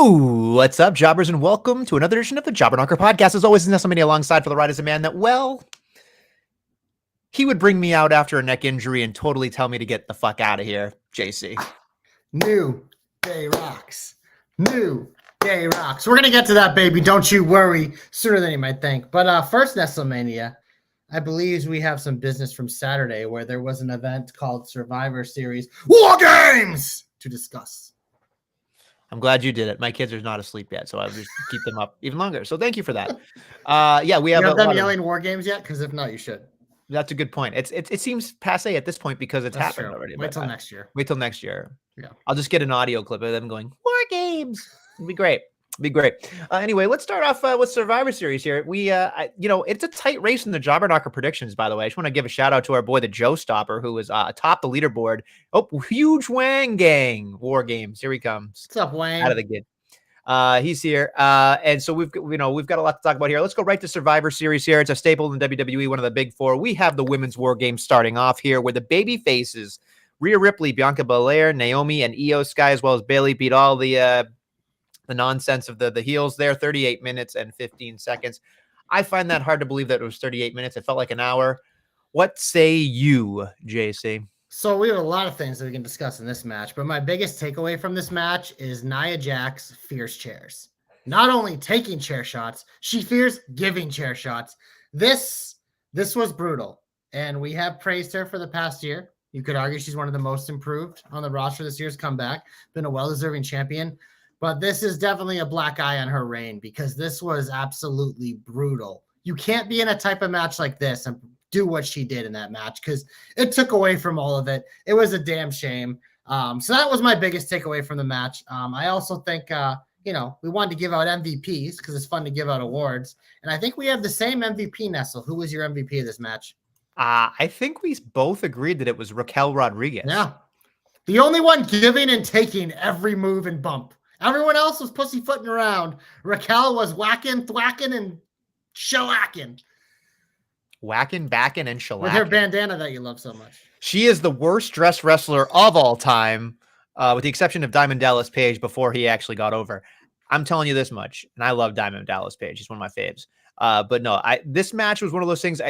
Ooh, what's up, jobbers, and welcome to another edition of the Jobber Knocker podcast. As always, Nestlemania alongside for the ride is a man that, well, he would bring me out after a neck injury and totally tell me to get the fuck out of here, JC. New day rocks. New day rocks. We're gonna get to that, baby. Don't you worry. Sooner than you might think. But first, Nestlemania, I believe we have some business from Saturday where there was an event called Survivor Series War Games to discuss. I'm glad you did it. My kids are not asleep yet, so I'll just keep them up even longer. So thank you for that. Yeah, we have, you have them yelling War Games yet? Because if not, you should. That's a good point. It seems passe at this point because it's happened already. Wait till next year. Wait till next year. Yeah. I'll just get an audio clip of them going, War Games. It'd be great. Anyway, let's start off with Survivor Series here. It's a tight race in the Jobber Knocker predictions, by the way. I just want to give a shout out to our boy, the Joe Stopper, who is atop the leaderboard. Oh, huge Wang gang. War Games. Here he comes. What's up, Wang? Out of the gate. He's here. And so we've got a lot to talk about here. Let's go right to Survivor Series here. It's a staple in WWE, one of the big four. We have the women's War Games starting off here where the baby faces, Rhea Ripley, Bianca Belair, Naomi, and Io Sky, as well as Bayley, beat all the nonsense of the heels there. 38 minutes and 15 seconds. I find that hard to believe that it was 38 minutes. It felt like an hour. What say you, JC? So we have a lot of things that we can discuss in this match, but my biggest takeaway from this match is Nia Jax fears chairs. Not only taking chair shots, she fears giving chair shots. This was brutal, and we have praised her for the past year. You could argue she's one of the most improved on the roster this year's comeback, been a well-deserving champion, but this is definitely a black eye on her reign because this was absolutely brutal. You can't be in a type of match like this and do what she did in that match because it took away from all of it. It was a damn shame. So that was my biggest takeaway from the match. I also think, we wanted to give out MVPs because it's fun to give out awards. And I think we have the same MVP, Nestle. Who was your MVP of this match? I think we both agreed that it was Raquel Rodriguez. Yeah. The only one giving and taking every move and bump. Everyone else was pussyfooting around. Raquel was whacking, thwacking, and shellacking. Whacking, backing, and shellacking. With her bandana that you love so much. She is the worst dressed wrestler of all time, with the exception of Diamond Dallas Page before he actually got over. I'm telling you this much, and I love Diamond Dallas Page. He's one of my faves. But no, this match was one of those things,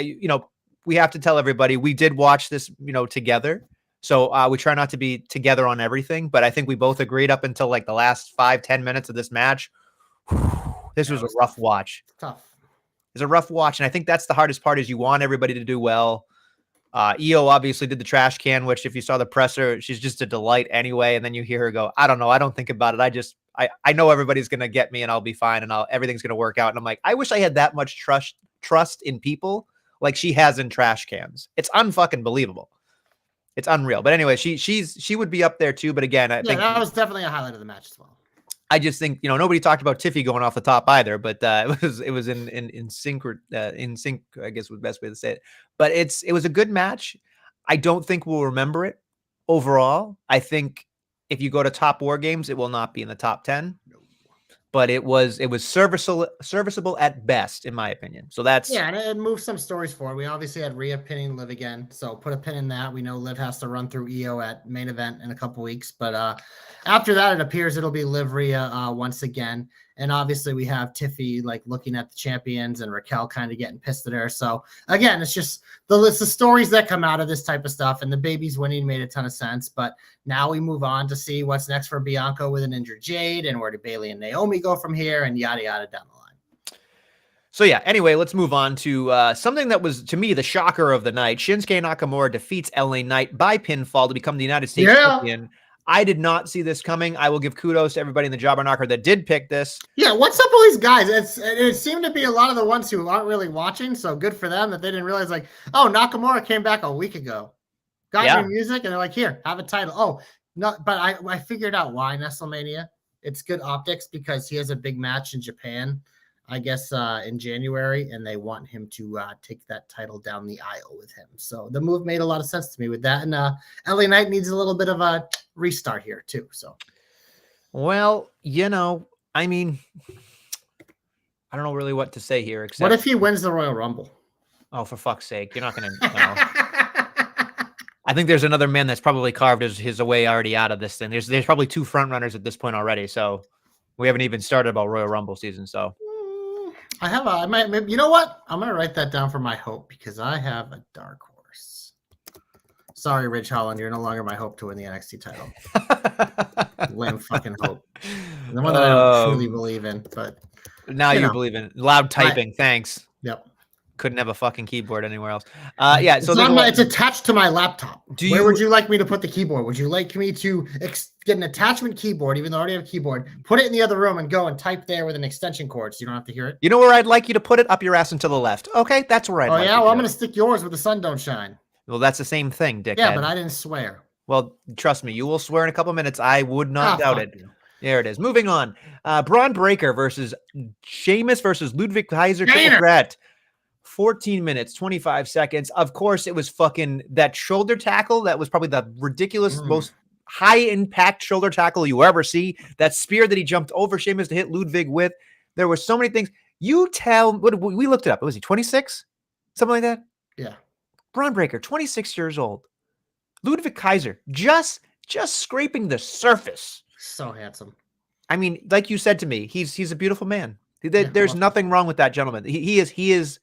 we have to tell everybody we did watch this, together. So we try not to be together on everything, but I think we both agreed up until like the last 5-10 minutes of this match. This was a rough watch. Tough. It's a rough watch, and I think that's the hardest part is you want everybody to do well. Io obviously did the trash can, which if you saw the presser, she's just a delight anyway. And then you hear her go, I don't know. I don't think about it. I know everybody's going to get me and I'll be fine and everything's going to work out. And I'm like, I wish I had that much trust in people like she has in trash cans. It's unfucking believable. It's unreal. But anyway, she would be up there too. But again, I think that was definitely a highlight of the match as well. I just think, nobody talked about Tiffy going off the top either, but it was in sync, I guess was the best way to say it. But it was a good match. I don't think we'll remember it overall. I think if you go to top War Games, it will not be in the top 10. But it was serviceable at best, in my opinion. So that's and it moved some stories forward. We obviously had Rhea pinning Liv again, so put a pin in that. We know Liv has to run through Io at main event in a couple weeks, but after that, it appears it'll be Liv Rhea once again. And obviously, we have Tiffy like looking at the champions and Raquel kind of getting pissed at her. So again, it's just the stories that come out of this type of stuff. And the babies winning made a ton of sense. But now we move on to see what's next for Bianca with an injured Jade, and where do Bayley and Naomi go from here, and yada yada down the line. So yeah, anyway, let's move on to something that was, to me, the shocker of the night. Shinsuke Nakamura defeats LA Knight by pinfall to become the United States champion. I did not see this coming. I will give kudos to everybody in the Jobber Knocker that did pick this. Yeah, what's up with these guys? It seemed to be a lot of the ones who aren't really watching, so good for them that they didn't realize, like, oh, Nakamura came back a week ago. Got new music, and they're like, here, have a title. Oh, no, but I figured out why, Nestlemania. It's good optics because he has a big match in Japan, I guess, in January, and they want him to take that title down the aisle with him. So the move made a lot of sense to me with that. And LA Knight needs a little bit of a restart here too. So, well, I mean, I don't know really what to say here. Except, what if he wins the Royal Rumble? Oh, for fuck's sake. You're not going to. I think there's another man that's probably carved his way already out of this thing. There's probably two front runners at this point already. So We haven't even started about Royal Rumble season, so I might, maybe, you know what? I'm gonna write that down for my hope because I have a dark horse. Sorry, Ridge Holland, you're no longer my hope to win the NXT title. Lame fucking hope. The one that I don't truly believe in, but now you believe in loud typing. Thanks. Yep. Couldn't have a fucking keyboard anywhere else. Yeah, it's it's attached to my laptop. Where would you like me to put the keyboard? Would you like me to get an attachment keyboard, even though I already have a keyboard, put it in the other room and go and type there with an extension cord so you don't have to hear it? You know where I'd like you to put it? Up your ass and to the left. Okay, that's where I'd like yeah? Well, I'm going to stick yours where the sun don't shine. Well, that's the same thing, dickhead. Yeah, but I didn't swear. Well, trust me, you will swear in a couple minutes. I would not doubt it. You. There it is. Moving on. Braun Breaker versus Sheamus versus Ludwig Kaiser. Triple threat. 14 minutes, 25 seconds. Of course, it was fucking that shoulder tackle. That was probably the ridiculous, most high impact shoulder tackle you ever see. That spear that he jumped over Sheamus to hit Ludwig with. There were so many things. We looked it up. Was he 26? Something like that? Yeah. Braun Breaker, 26 years old. Ludwig Kaiser, just scraping the surface. So handsome. I mean, like you said to me, he's a beautiful man. There's nothing wrong with that gentleman. He's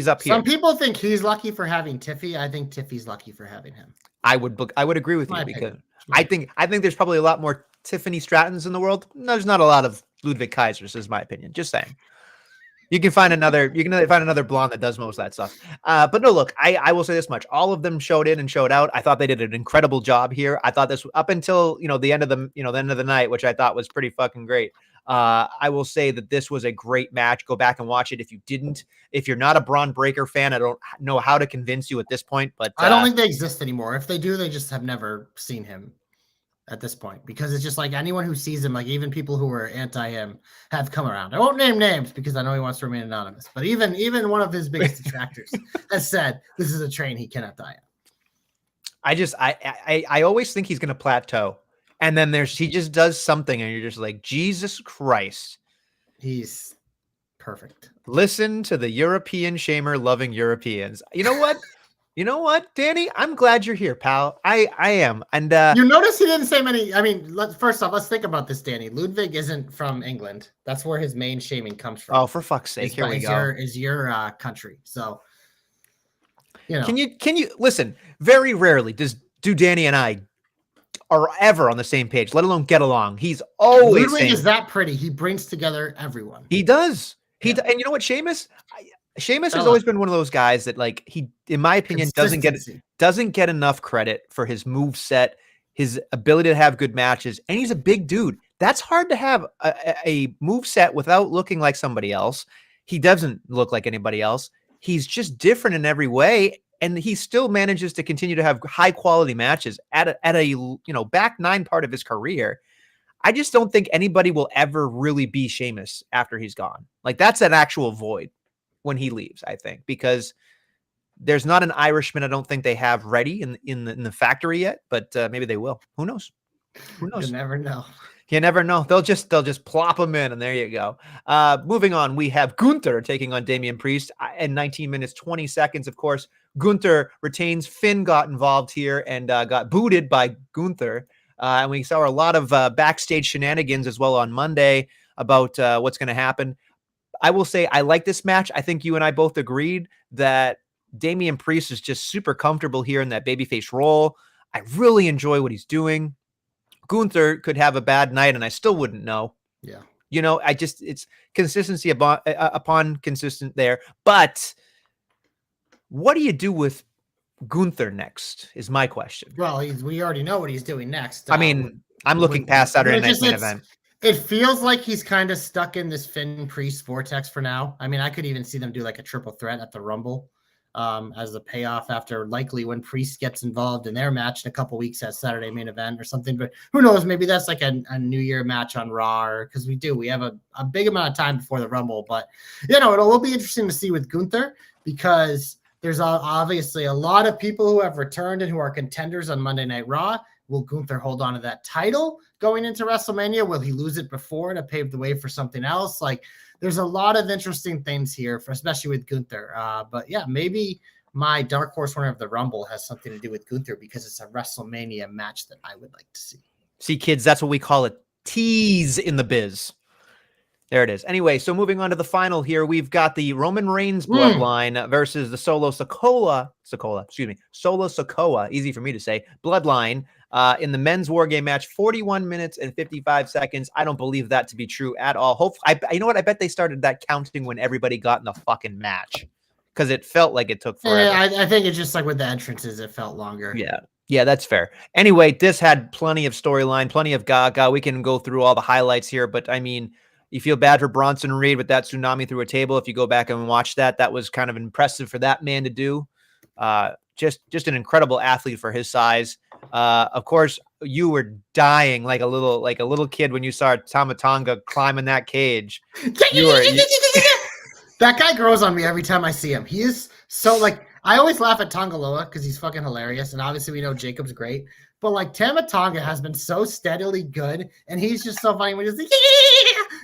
up here. Some people think he's lucky for having Tiffy. I think Tiffy's lucky for having him. I would agree with you because I think there's probably a lot more Tiffany Strattons in the world. No, there's not a lot of Ludwig Kaisers, is my opinion. Just saying. You can find another blonde that does most of that stuff. But no, look, I will say this much. All of them showed in and showed out. I thought they did an incredible job here. I thought this up until, the end of the night, which I thought was pretty fucking great. I will say that this was a great match. Go back and watch it. If you're not a Braun Breaker fan, I don't know how to convince you at this point, but I don't think they exist anymore. If they do, they just have never seen him at this point, because it's just like anyone who sees him, like even people who are anti him have come around. I won't name names because I know he wants to remain anonymous, but even one of his biggest detractors has said this is a train he cannot die on. I always think he's going to plateau. And then he just does something and you're just like, Jesus Christ. He's perfect. Listen to the European shamer loving Europeans. You know what? Danny? I'm glad you're here, pal. I am. And you notice he didn't say many. I mean, first off, let's think about this, Danny. Ludwig isn't from England. That's where his main shaming comes from. Oh, for fuck's sake. Here we go. Is your country. So, Can you listen? Very rarely do Danny and I are ever on the same page, let alone get along. He's always Ludwig is that pretty. He brings together everyone. He does. And you know what, Sheamus has always been one of those guys that, like, he, in my opinion, doesn't get enough credit for his move set, his ability to have good matches, and he's a big dude. That's hard to have a move set without looking like somebody else. He doesn't look like anybody else. He's just different in every way. And he still manages to continue to have high quality matches at a back nine part of his career. I just don't think anybody will ever really be Sheamus after he's gone. Like, that's an actual void when he leaves, I think, because there's not an Irishman I don't think they have ready in the factory yet, but maybe they will. Who knows? You never know. You never know. They'll just plop him in, and there you go. Moving on, we have Gunther taking on Damian Priest in 19 minutes, 20 seconds. Of course, Gunther retains. Finn got involved here and got booted by Gunther. And we saw a lot of backstage shenanigans as well on Monday about what's going to happen. I will say I like this match. I think you and I both agreed that Damian Priest is just super comfortable here in that babyface role. I really enjoy what he's doing. Gunther could have a bad night and I still wouldn't know. Yeah. It's consistency upon consistent there. But what do you do with Gunther next is my question. Well, we already know what he's doing next. I mean, I'm looking past Saturday night's main event. It feels like he's kind of stuck in this Finn Priest vortex for now. I mean, I could even see them do like a triple threat at the Rumble as a payoff after likely when Priest gets involved in their match in a couple weeks at Saturday main event or something. But who knows? Maybe that's like a New Year match on Raw, because we have a big amount of time before the Rumble. But, it will be interesting to see with Gunther, because there's obviously a lot of people who have returned and who are contenders on Monday Night Raw. Will Gunther hold on to that title going into WrestleMania? Will he lose it before to pave the way for something else? Like, there's a lot of interesting things here, especially with Gunther. But yeah, maybe my dark horse winner of the Rumble has something to do with Gunther, because it's a WrestleMania match that I would like to see. See, kids, that's what we call it. Tease in the biz. There it is. Anyway, so moving on to the final here, we've got the Roman Reigns bloodline versus the Solo Sikoa, easy for me to say, bloodline in the men's war game match, 41 minutes and 55 seconds. I don't believe that to be true at all. Hopefully, you know what? I bet they started that counting when everybody got in the fucking match because it felt like it took forever. I think it's just like with the entrances, it felt longer. Yeah, that's fair. Anyway, this had plenty of storyline, plenty of gaga. We can go through all the highlights here, but I mean, you feel bad for Bronson Reed with that tsunami through a table. If you go back and watch that, that was kind of impressive for that man to do. Just an incredible athlete for his size. Of course, you were dying like a little kid when you saw Tama Tonga climbing that cage. That guy grows on me every time I see him. He is so like, I always laugh at Tongaloa because he's fucking hilarious, and obviously we know Jacob's great. But like Tama Tonga has been so steadily good, and he's just so funny when he's like,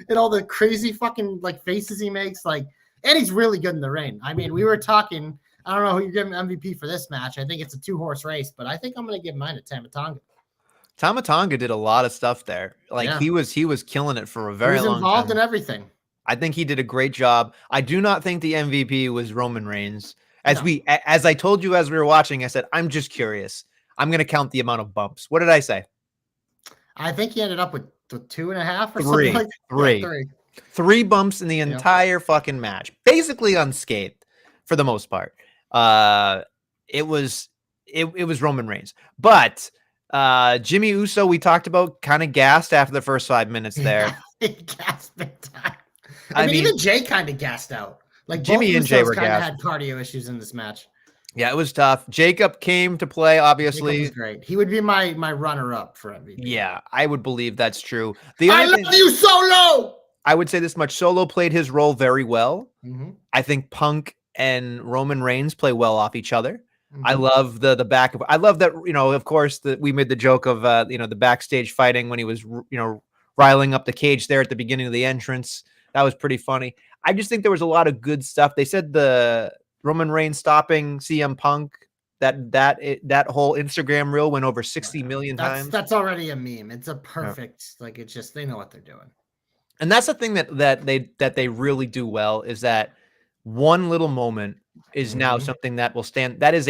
and all the crazy fucking like faces he makes, like, and he's really good in the ring. I mean, we were talking. I don't know who you're giving MVP for this match. I think it's a 2-horse race, but I think I'm gonna give mine to Tama Tonga. Tama Tonga did a lot of stuff there. Like he was killing it for a very long time. He was involved in everything. I think he did a great job. I do not think the MVP was Roman Reigns. As I told you as we were watching, I said, I'm just curious. I'm going to count the amount of bumps. What did I say? I think he ended up with 2.5 or something like that. Three bumps in the entire fucking match. Basically unscathed for the most part. It was Roman Reigns. But Jimmy Uso, we talked about, kind of gassed after the first 5 minutes there. Gassed big time. I mean, even Jay kind of gassed out. Like Jimmy and Jay were kind of had cardio issues in this match. Yeah, it was tough. Jacob came to play, obviously. Jacob was great. He would be my runner-up for MVP. Yeah, I would believe that's true. I love you, Solo! I would say this much. Solo played his role very well. Mm-hmm. I think Punk and Roman Reigns play well off each other. Mm-hmm. I love the back of. I love that, of course, that we made the joke of, the backstage fighting when he was, riling up the cage there at the beginning of the entrance. That was pretty funny. I just think there was a lot of good stuff. They said the Roman Reigns stopping CM Punk, that whole Instagram reel went over 60 million times. That's already a meme. It's a perfect, like, it's just, they know what they're doing. And that's the thing that they really do well, is that one little moment is now something that will stand. That is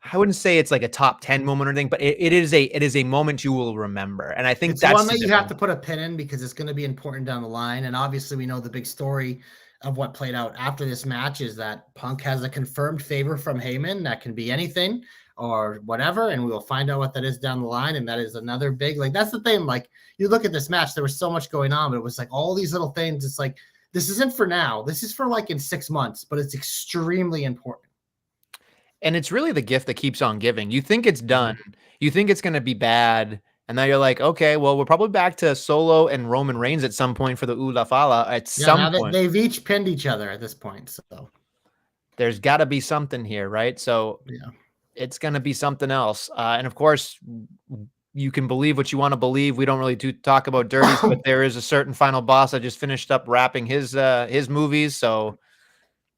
I wouldn't say it's like a top 10 moment or anything, but it is a moment you will remember. And I think that's one that you have to put a pin in because it's going to be important down the line. And obviously we know the big story of what played out after this match is that Punk has a confirmed favor from Heyman. That can be anything or whatever. And we will find out what that is down the line. And that is another big, like, that's the thing. Like, you look at this match, there was so much going on, but it was like all these little things. It's like, this isn't for now. This is for like in 6 months, but it's extremely important. And it's really the gift that keeps on giving. You think it's done. You think it's going to be bad. And now you're like, okay, well, we're probably back to Solo and Roman Reigns at some point for the Ula Fala at some point. They've each pinned each other at this point. So there's got to be something here, right? So it's going to be something else. And of course, you can believe what you want to believe. We don't really talk about dirties, but there is a certain final boss that just finished up wrapping his movies. So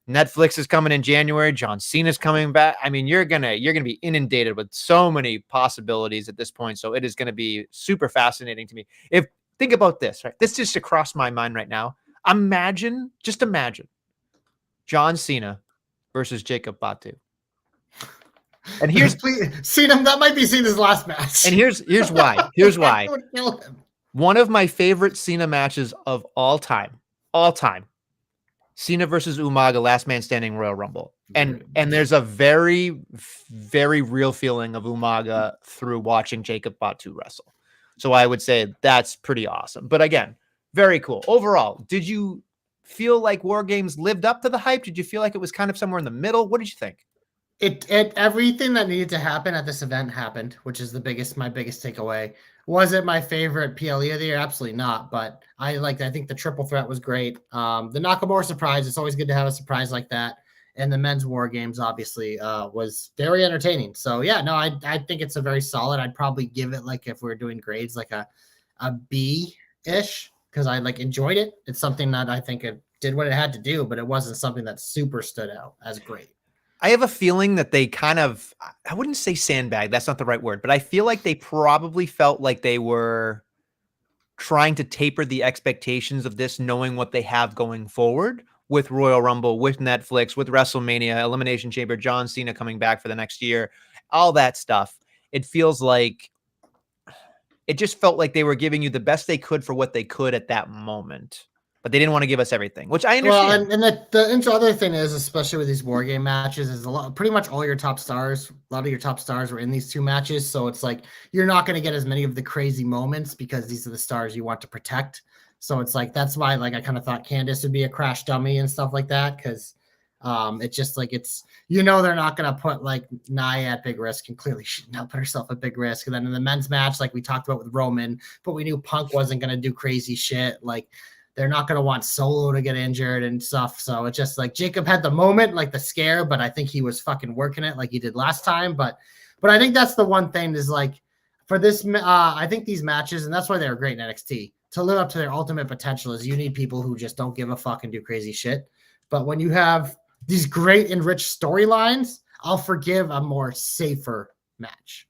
Netflix is coming in January. John Cena's coming back. I mean, you're gonna be inundated with so many possibilities at this point. So it is going to be super fascinating to me. Think about this, right? This just across my mind right now. Just imagine John Cena versus Jacob Batu. And here's Cena. That might be Cena's last match. And here's why. Here's why. One of my favorite Cena matches of all time. Cena versus Umaga, Last Man Standing Royal Rumble. And there's a very, very real feeling of Umaga through watching Jacob Batu wrestle. So I would say that's pretty awesome. But again, very cool. Overall, did you feel like War Games lived up to the hype? Did you feel like it was kind of somewhere in the middle? What did you think? Everything that needed to happen at this event happened, which is my biggest takeaway. Was it my favorite PLE of the year? Absolutely not. But I think the triple threat was great. The Nakamura surprise, it's always good to have a surprise like that. And the men's War Games obviously was very entertaining. So yeah, no, I think it's a very solid. I'd probably give it, like, if we're doing grades, like a B-ish, because I enjoyed it. It's something that I think it did what it had to do, but it wasn't something that super stood out as great. I have a feeling that they kind of, I wouldn't say sandbag, that's not the right word, but I feel like they probably felt like they were trying to taper the expectations of this, knowing what they have going forward with Royal Rumble, with Netflix, with WrestleMania, Elimination Chamber, John Cena coming back for the next year, all that stuff. It feels like it just felt like they were giving you the best they could for what they could at that moment. But they didn't want to give us everything, which I understand. Well, and the other thing is, especially with these war game matches, is pretty much all your top stars, a lot of your top stars were in these two matches. So it's like you're not going to get as many of the crazy moments because these are the stars you want to protect. So it's like that's why like I kind of thought Candice would be a crash dummy and stuff like that because it's just like they're not going to put like Nia at big risk, and clearly she did not put herself at big risk. And then in the men's match, like we talked about with Roman, but we knew Punk wasn't going to do crazy shit like. They're not going to want Solo to get injured and stuff. So it's just like Jacob had the moment, like the scare, but I think he was fucking working it like he did last time. But I think that's the one thing is like for this, I think these matches, and that's why they're great in NXT, to live up to their ultimate potential is you need people who just don't give a fuck and do crazy shit. But when you have these great enriched storylines, I'll forgive a more safer match.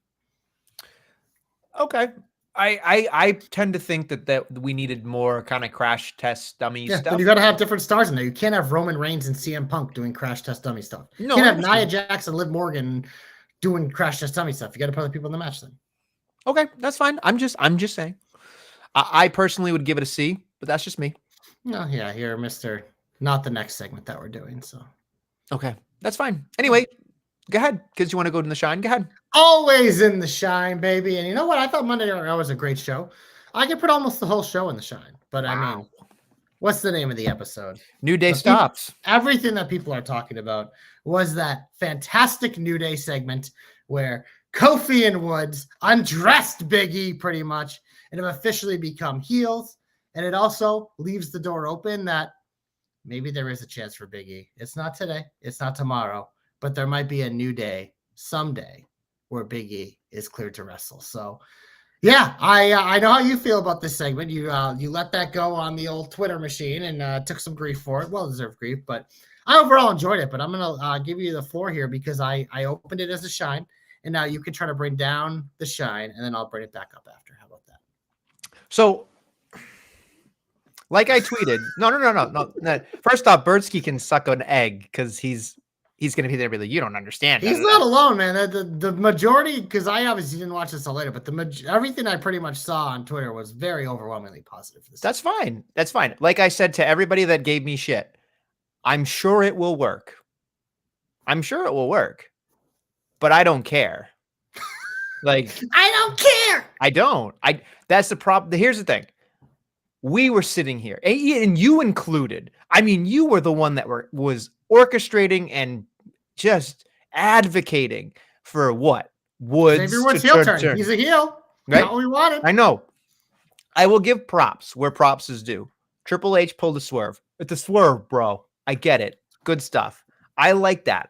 Okay. I tend to think that we needed more kind of crash test dummy stuff. But you got to have different stars in there. You can't have Roman Reigns and CM Punk doing crash test dummy stuff. You can't have Nia Jax and Liv Morgan doing crash test dummy stuff. You got to put other people in the match then. Okay, that's fine. I'm just saying. I personally would give it a C, but that's just me. No, yeah, you're Mr. Not the next segment that we're doing. So okay, that's fine. Anyway, go ahead, because you want to go in the shine. Go ahead. Always in the shine, baby. And you know what? I thought Monday Night Raw was a great show. I could put almost the whole show in the shine. But wow. I mean, what's the name of the episode? New Day stops. Everything that people are talking about was that fantastic New Day segment where Kofi and Woods undressed Big E pretty much and have officially become heels. And it also leaves the door open that maybe there is a chance for Big E. It's not today. It's not tomorrow. But there might be a new day someday where Big E is cleared to wrestle. So, yeah, I know how you feel about this segment. You let that go on the old Twitter machine and took some grief for it. Well-deserved grief. But I overall enjoyed it. But I'm going to give you the floor here because I opened it as a shine. And now you can try to bring down the shine, and then I'll bring it back up after. How about that? So, like I tweeted, no. First off, Bertsky can suck an egg because he's going to be there. Be like, you don't understand. He's not alone, man. The majority, because I obviously didn't watch this till later, but everything I pretty much saw on Twitter was very overwhelmingly positive. For this That's fine. That's fine. Like I said to everybody that gave me shit, I'm sure it will work. But I don't care. Like I don't care. I don't. That's the problem. Here's the thing. We were sitting here, and you included. I mean, you were the one that was orchestrating and just advocating for what? Woods. Everyone's heel turn. He's a heel. Right? Not what we wanted. I know. I will give props where props is due. Triple H pulled a swerve. It's a swerve, bro. I get it. Good stuff. I like that.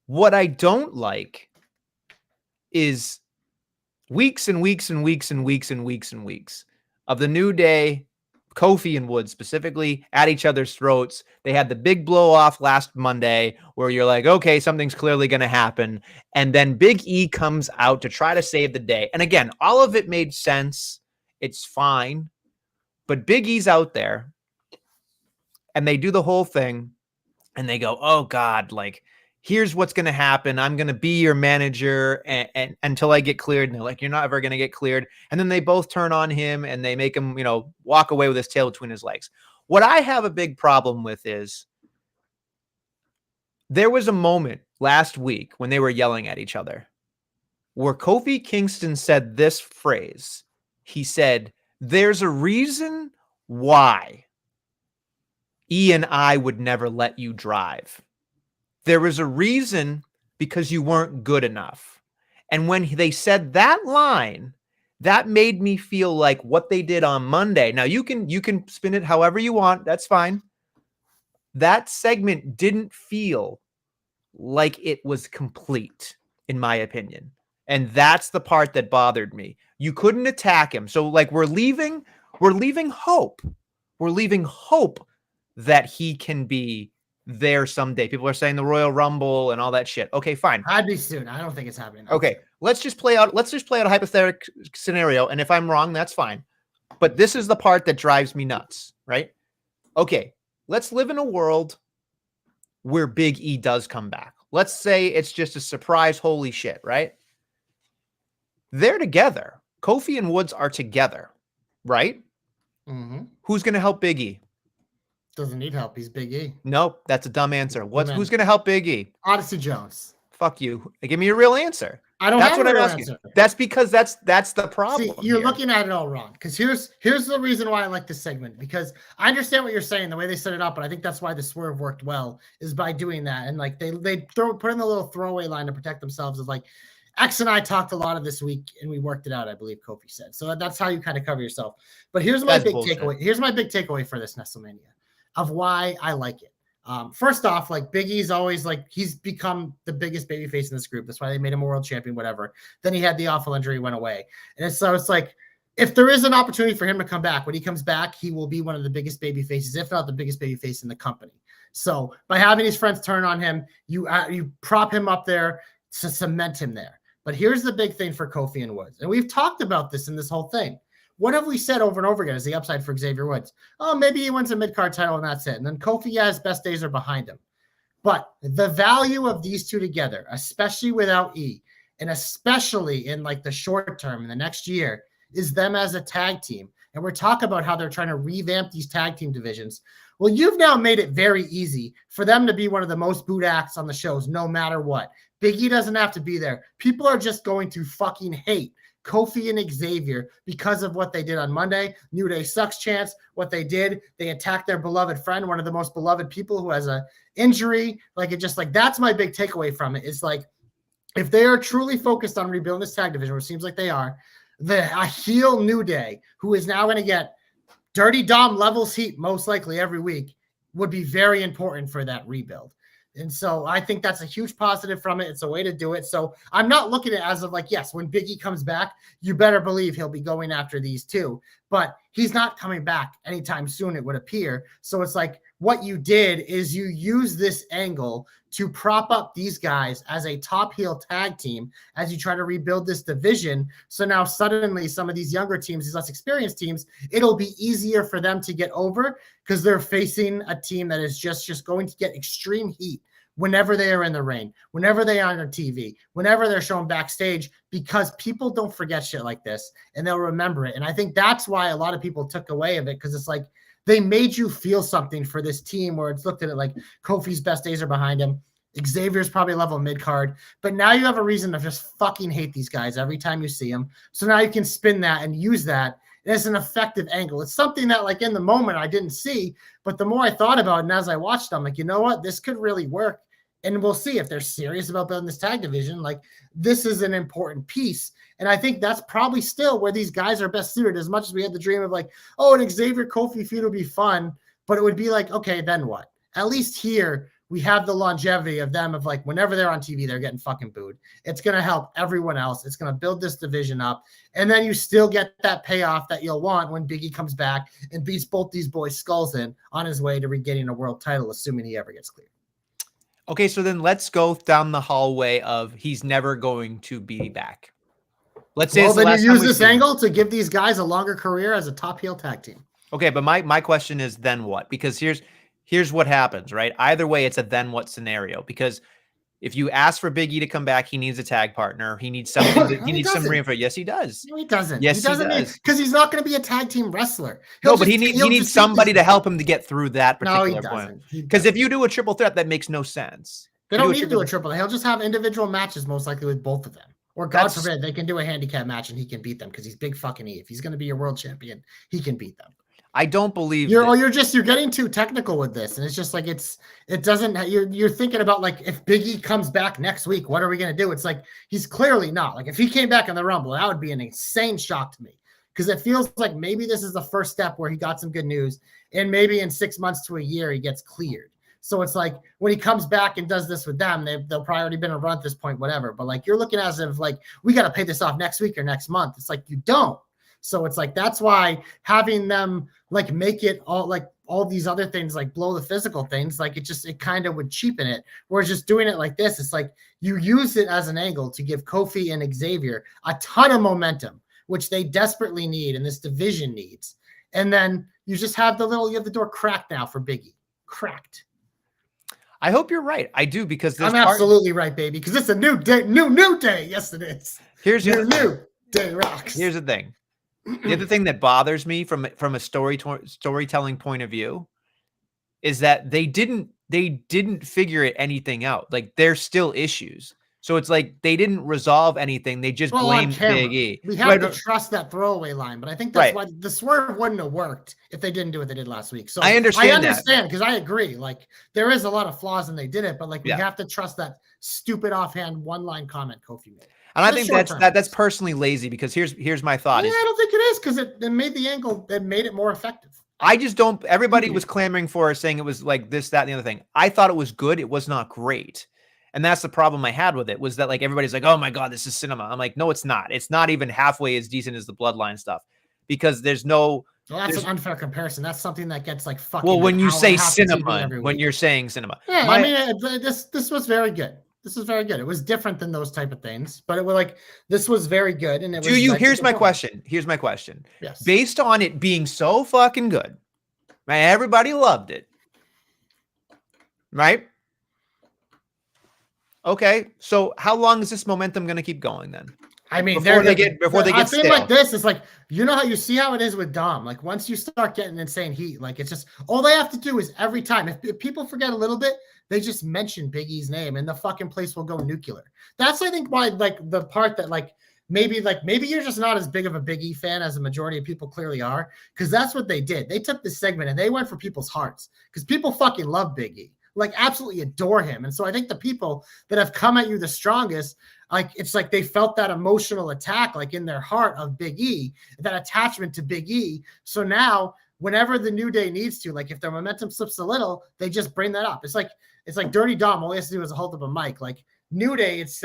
What I don't like is weeks and weeks and weeks and weeks and weeks and weeks of the New Day, Kofi and Woods specifically, at each other's throats. They had the big blow off last Monday where you're like, okay, something's clearly going to happen. And then Big E comes out to try to save the day. And again, all of it made sense. It's fine. But Big E's out there and they do the whole thing and they go, oh God, like, here's what's going to happen. I'm going to be your manager and until I get cleared. And they're like, you're not ever going to get cleared. And then they both turn on him and they make him, walk away with his tail between his legs. What I have a big problem with is there was a moment last week when they were yelling at each other where Kofi Kingston said this phrase. He said, there's a reason why E and I would never let you drive. There was a reason because you weren't good enough. And when they said that line, that made me feel like what they did on Monday. Now you can spin it however you want. That's fine. That segment didn't feel like it was complete, in my opinion. And that's the part that bothered me. You couldn't attack him. So like we're leaving hope. We're leaving hope that he can be there someday. People are saying the Royal Rumble and all that shit. Okay, fine. I'd be soon. I don't think it's happening. Okay, let's just play out a hypothetical scenario. And if I'm wrong, that's fine. But this is the part that drives me nuts, right? Okay, let's live in a world where Big E does come back. Let's say it's just a surprise, holy shit, right? They're together. Kofi and Woods are together, right? Mm-hmm. Who's going to help Big E? Doesn't need help. He's Big E. Nope, that's a dumb answer. Who's going to help Big E? Odyssey Jones. Fuck you. Give me a real answer. I don't That's have what a I'm real asking. answer. That's because that's the problem. See, you're looking at it all wrong. Because here's the reason why I like this segment. Because I understand what you're saying, the way they set it up, but I think that's why the swerve worked well is by doing that. And like they put in the little throwaway line to protect themselves of like X and I talked a lot of this week and we worked it out, I believe Kofi said. So that's how you kind of cover yourself. But here's my big takeaway. Here's my big takeaway for this Nestlemania of why I like it. First off, like Big E's always like he's become the biggest babyface in this group. That's why they made him a world champion, whatever. Then he had the awful injury, went away. And so it's like if there is an opportunity for him to come back, when he comes back, he will be one of the biggest baby faces, if not the biggest baby face in the company. So by having his friends turn on him, you prop him up there to cement him there. But here's the big thing for Kofi and Woods. And we've talked about this in this whole thing. What have we said over and over again is the upside for Xavier Woods? Oh, maybe he wins a mid-card title and that's it. And then Kofi, yeah, his best days are behind him. But the value of these two together, especially without E, and especially in like the short term in the next year, is them as a tag team. And we're talking about how they're trying to revamp these tag team divisions. Well, you've now made it very easy for them to be one of the most booed acts on the shows, no matter what. Big E doesn't have to be there. People are just going to fucking hate Kofi and Xavier because of what they did on Monday. New Day sucks chance. What they did, they attacked their beloved friend, one of the most beloved people who has a injury. Like it just like that's my big takeaway from it. It's like if they are truly focused on rebuilding this tag division, which seems like they are, a heel New Day who is now going to get Dirty Dom levels heat most likely every week would be very important for that rebuild. And so I think that's a huge positive from it. It's a way to do it. So I'm not looking at it as of like, yes, when Big E comes back, you better believe he'll be going after these two. But he's not coming back anytime soon, it would appear. So it's like what you did is you use this angle to prop up these guys as a top heel tag team as you try to rebuild this division. So now suddenly some of these younger teams, these less experienced teams, it'll be easier for them to get over because they're facing a team that is just going to get extreme heat whenever they are in the ring, whenever they are on TV, whenever they're shown backstage, because people don't forget shit like this and they'll remember it. And I think that's why a lot of people took away of it, because it's like they made you feel something for this team where it's looked at it like Kofi's best days are behind him. Xavier's probably level mid-card, but now you have a reason to just fucking hate these guys every time you see them. So now you can spin that and use that as an effective angle. It's something that like in the moment I didn't see, but the more I thought about it and as I watched them, like, you know what, this could really work. And we'll see if they're serious about building this tag division. Like this is an important piece. And I think that's probably still where these guys are best suited, as much as we had the dream of like, oh, an Xavier Kofi feud would be fun, but it would be like, okay, then what? At least here we have the longevity of them of like, whenever they're on TV, they're getting fucking booed. It's going to help everyone else. It's going to build this division up. And then you still get that payoff that you'll want when Big E comes back and beats both these boys' skulls in on his way to regaining a world title, assuming he ever gets cleared. Okay, so then let's go down the hallway of he's never going to be back. Let's say then you use this angle to give these guys a longer career as a top heel tag team. Okay, but my question is then what? Because here's what happens, right? Either way, it's a then what scenario. Because if you ask for Big E to come back, he needs a tag partner. He needs something. He needs some reinforcement. Yes, he does. No, he doesn't. Yes, he does. Because he's not going to be a tag team wrestler. But he needs somebody to help him to get through that particular point. Because if you do a triple threat, that makes no sense. They don't need to do a triple. He'll just have individual matches, most likely with both of them. Or God forbid, they can do a handicap match and he can beat them because he's big fucking E. If he's going to be your world champion, he can beat them. I don't believe you're getting too technical with this, and it's just like you're thinking about like if Big E comes back next week, what are we gonna do? It's like he's clearly not. Like if he came back in the Rumble, that would be an insane shock to me because it feels like maybe this is the first step where he got some good news, and maybe in 6 months to a year he gets cleared. So it's like when he comes back and does this with them, they'll probably already been a run at this point, whatever. But like you're looking as if like we got to pay this off next week or next month. It's like you don't. So it's like that's why having them like make it all these other things like blow the physical things, like it kind of would cheapen it. Whereas just doing it like this, it's like you use it as an angle to give Kofi and Xavier a ton of momentum which they desperately need and this division needs. And then you just have you have the door cracked now for Big E. Cracked. I hope you're right. I do, because I'm absolutely right, baby, because it's a new day, new day. Yes, it is. Here's new day rocks. Here's the thing. The other thing that bothers me from a storytelling point of view is that they didn't figure anything out. Like, there's still issues. So it's like they didn't resolve anything. They just blamed Big E. We have to trust that throwaway line, but I think that's why the swerve wouldn't have worked if they didn't do what they did last week. So I understand because I agree. Like, there is a lot of flaws and they did it, but like we have to trust that stupid offhand one-line comment Kofi made. And I think that's personally lazy, because here's my thought. I don't think it is, because it made the angle, it made it more effective. I just don't. Everybody was clamoring for it, saying it was like this, that, and the other thing. I thought it was good. It was not great. And that's the problem I had with it, was that like everybody's like, oh my God, this is cinema. I'm like, no, it's not. It's not even halfway as decent as the Bloodline stuff, because there's no. Well, that's an unfair comparison. That's something that gets like fucking. Well, when you say cinema, when you're saying cinema. Yeah, I mean, this was very good. This was very good. It was different than those type of things, but it was like, this was very good. And it was. Here's my question. Here's my question. Yes. Based on it being so fucking good, right? Everybody loved it, right? Okay, so how long is this momentum going to keep going then? I mean, before they get stale. Like this, it's like, you know how you see how it is with Dom. Like, once you start getting insane heat, like, it's just, all they have to do is every time, if people forget a little bit, they just mention Big E's name and the fucking place will go nuclear. That's, I think, why, like, the part that, like, maybe you're just not as big of a Big E fan as the majority of people clearly are, because that's what they did. They took this segment and they went for people's hearts, because people fucking love Big E. Like, absolutely adore him. And so I think the people that have come at you the strongest, like, it's like they felt that emotional attack, like, in their heart of Big E, that attachment to Big E. So now, whenever the New Day needs to, like, if their momentum slips a little, they just bring that up. It's like Dirty Dom. All he has to do is hold up a mic. Like, New Day, it's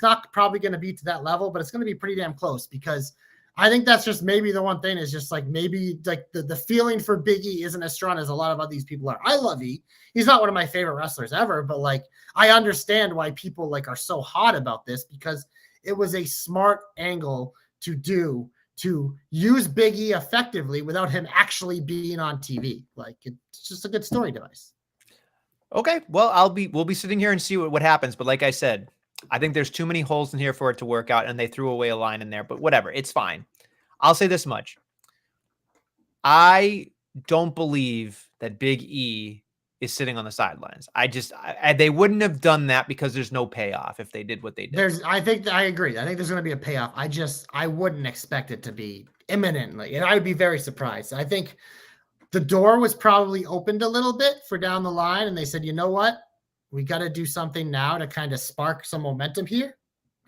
not probably going to be to that level, but it's going to be pretty damn close, because I think that's just maybe the one thing is just like, maybe like the feeling for Big E isn't as strong as a lot of these people are. I love E. He's not one of my favorite wrestlers ever, but like, I understand why people like are so hot about this, because it was a smart angle to use Big E effectively without him actually being on TV. Like, it's just a good story device. Okay. Well, we'll be sitting here and see what happens. But like I said, I think there's too many holes in here for it to work out, and they threw away a line in there, but whatever. It's fine. I'll say this much. I don't believe that Big E is sitting on the sidelines. They wouldn't have done that, because there's no payoff if they did what they did. I agree. I think there's going to be a payoff. I wouldn't expect it to be imminently, and I would be very surprised. I think the door was probably opened a little bit for down the line, and they said, you know what? We got to do something now to kind of spark some momentum here.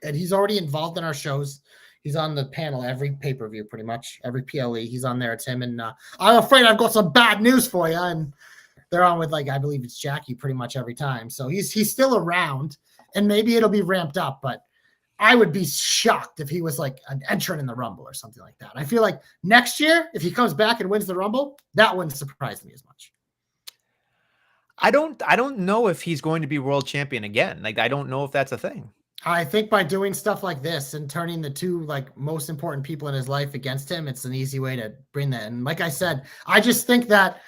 And he's already involved in our shows. He's on the panel every pay-per-view, pretty much every PLE. He's on there. It's him. And I'm afraid I've got some bad news for you. And they're on with, like, I believe it's Jackie pretty much every time. So he's still around, and maybe it'll be ramped up, but I would be shocked if he was like an entrant in the Rumble or something like that. I feel like next year, if he comes back and wins the Rumble, that wouldn't surprise me as much. I don't know if he's going to be world champion again. Like, I don't know if that's a thing. I think by doing stuff like this and turning the two like most important people in his life against him, it's an easy way to bring that. And like I said, I just think that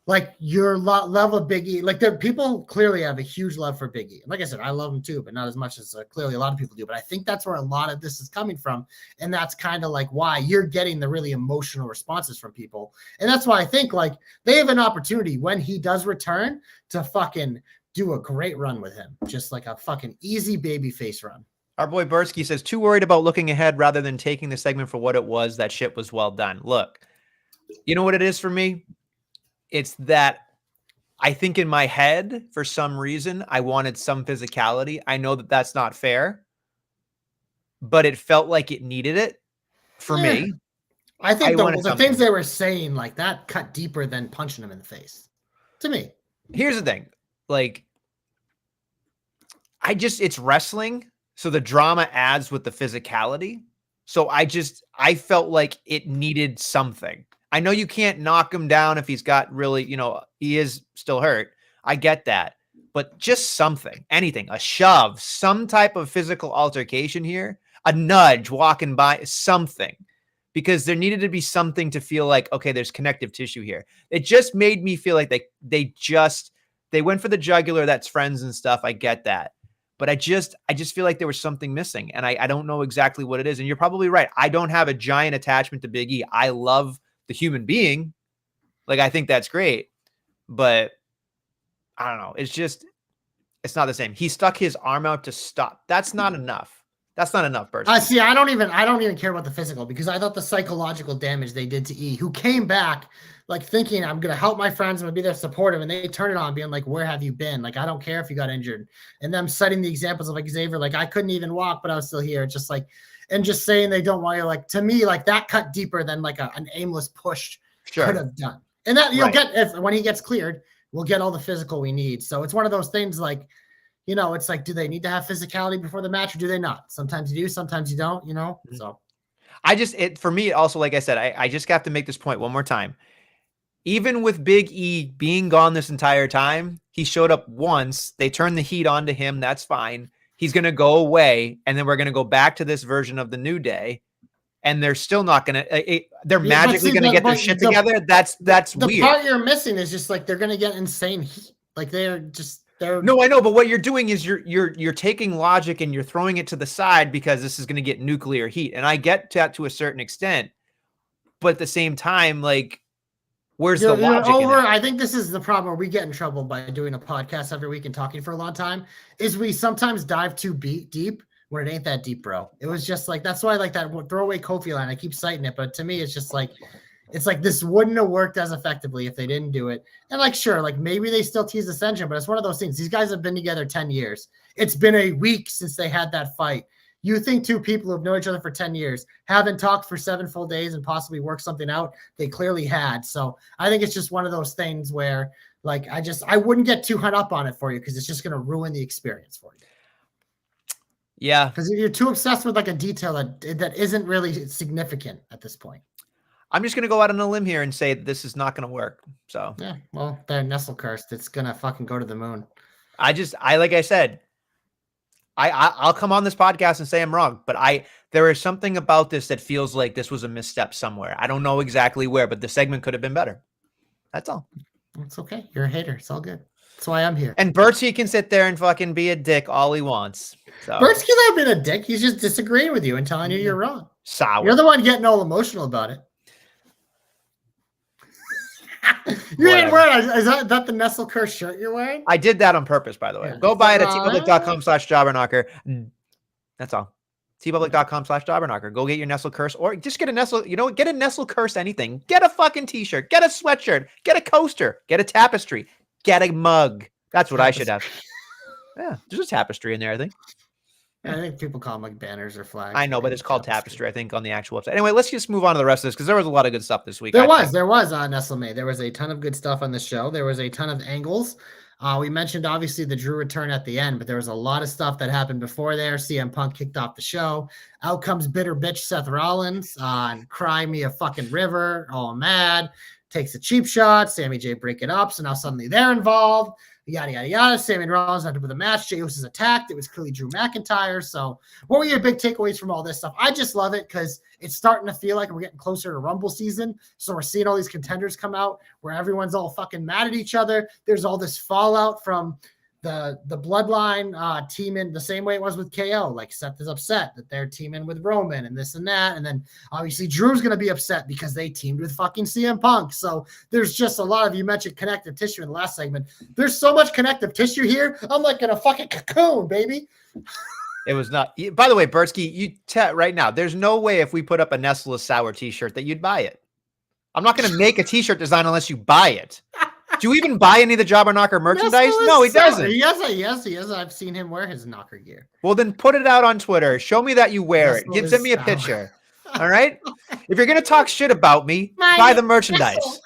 like your love of Big E, like the people clearly have a huge love for Big E. Like I said, I love him too, but not as much as clearly a lot of people do. But I think that's where a lot of this is coming from. And that's kind of like why you're getting the really emotional responses from people. And that's why I think like they have an opportunity when he does return to fucking do a great run with him. Just like a fucking easy baby face run. Our boy Bursky says, too worried about looking ahead rather than taking the segment for what it was. That shit was well done. Look, you know what it is for me? It's that I think in my head, for some reason, I wanted some physicality. I know that that's not fair, but it felt like it needed it for me. I think the things they were saying, like that cut deeper than punching him in the face to me. Here's the thing. Like, it's wrestling. So the drama adds with the physicality. So I felt like it needed something. I know you can't knock him down if he's got really, he is still hurt. I get that. But just something, anything, a shove, some type of physical altercation here, a nudge walking by, something. because there needed to be something to feel like, okay, there's connective tissue here. It just made me feel like they went for the jugular. That's friends and stuff. I get that. But I just feel like there was something missing, and I don't know exactly what it is. And you're probably right. I don't have a giant attachment to Big E. I love the human being. Like, I think that's great, but I don't know. It's not the same. He stuck his arm out to stop. That's not enough. That's not enough, Bert. See, I don't even care about the physical, because I thought the psychological damage they did to E, who came back like thinking, I'm gonna help my friends, I'm gonna be there supportive, and they turn it on being like, where have you been? Like, I don't care if you got injured. And them setting the examples of like Xavier, like, I couldn't even walk, but I was still here. Just like, and just saying they don't want you, like, to me, like, that cut deeper than like an aimless push could have done. And that you'll get, if when he gets cleared, we'll get all the physical we need. So it's one of those things, like, you know, it's like, do they need to have physicality before the match, or do they not? Sometimes you do, sometimes you don't, you know? So for me also, like I said, I just have to make this point one more time. Even with Big E being gone this entire time, he showed up once. They turned the heat onto him. That's fine. He's going to go away, and then we're going to go back to this version of the New Day, and they're still not going to they're magically going to get their shit together. That's the weird. part you're missing is just like, they're going to get insane heat. Like, they're no, I know, but what you're doing is you're taking logic and you're throwing it to the side because this is going to get nuclear heat. And I get that to a certain extent, but at the same time, like, where's the logic in it? I think this is the problem where we get in trouble by doing a podcast every week and talking for a long time, is we sometimes dive too deep when it ain't that deep, bro. It was just like, that's why I like that throwaway Kofi line. I keep citing it, but to me, it's just like, it's like, this wouldn't have worked as effectively if they didn't do it. And like, sure, like, maybe they still tease Ascension, but it's one of those things. These guys have been together 10 years. It's been a week since they had that fight. You think two people who've known each other for 10 years haven't talked for 7 full days and possibly worked something out? They clearly had. So I think it's just one of those things where, like, I wouldn't get too hung up on it for you, because it's just going to ruin the experience for you. Yeah. Because if you're too obsessed with like a detail that isn't really significant at this point. I'm just going to go out on a limb here and say this is not going to work. So yeah, well, they're Nestle cursed. It's going to fucking go to the moon. Like I said, I'll come on this podcast and say I'm wrong, but there is something about this that feels like this was a misstep somewhere. I don't know exactly where, but the segment could have been better. That's all. It's okay. You're a hater. It's all good. That's why I'm here. And Bertsy can sit there and fucking be a dick all he wants. So. Bertsky's not being a dick. He's just disagreeing with you and telling you you're wrong. Sour. You're the one getting all emotional about it. You ain't wearing. Is that the Nestle Curse shirt you're wearing? I did that on purpose, by the way. Yeah. Go buy it at tpublic.com/jobberknocker. That's all. tpublic.com/jobberknocker. Go get your Nestle Curse, or just get a Nestle. You know, get a Nestle Curse anything. Get a fucking t-shirt. Get a sweatshirt. Get a coaster. Get a tapestry. Get a mug. That's what I should have. Yeah, there's a tapestry in there, I think. I think people call them like banners or flags. I know, but it's called tapestry, I think, on the actual website. Anyway, let's just move on to the rest of this, because there was a lot of good stuff this week. There was on Nestlemania. There was a ton of good stuff on the show. There was a ton of angles. We mentioned, obviously, the Drew return at the end, but there was a lot of stuff that happened before there. CM Punk kicked off the show. Out comes bitter bitch Seth Rollins and cry me a fucking river, all mad. Takes a cheap shot. Sammy J break it up, so now suddenly they're involved. Yada, yada, yada. Sammy and Rollins ended up with a match. Jey Uso's attacked. It was clearly Drew McIntyre. So what were your big takeaways from all this stuff? I just love it because it's starting to feel like we're getting closer to Rumble season. So we're seeing all these contenders come out where everyone's all fucking mad at each other. There's all this fallout from the bloodline teaming the same way it was with KO. Like, Seth is upset that they're teaming with Roman and this and that. And then obviously Drew's going to be upset because they teamed with fucking CM Punk. So there's just a lot of, you mentioned connective tissue in the last segment. There's so much connective tissue here. I'm like in a fucking cocoon, baby. It was not. By the way, Bertsky, you right now, there's no way if we put up a Nestle Sour t-shirt that you'd buy it. I'm not going to make a t-shirt design unless you buy it. Do you even buy any of the Jobber Knocker merchandise? No, he doesn't. Yes. I've seen him wear his Knocker gear. Well, then put it out on Twitter. Show me that you wear it. Send me a picture. All right? If you're going to talk shit about me, buy the merchandise.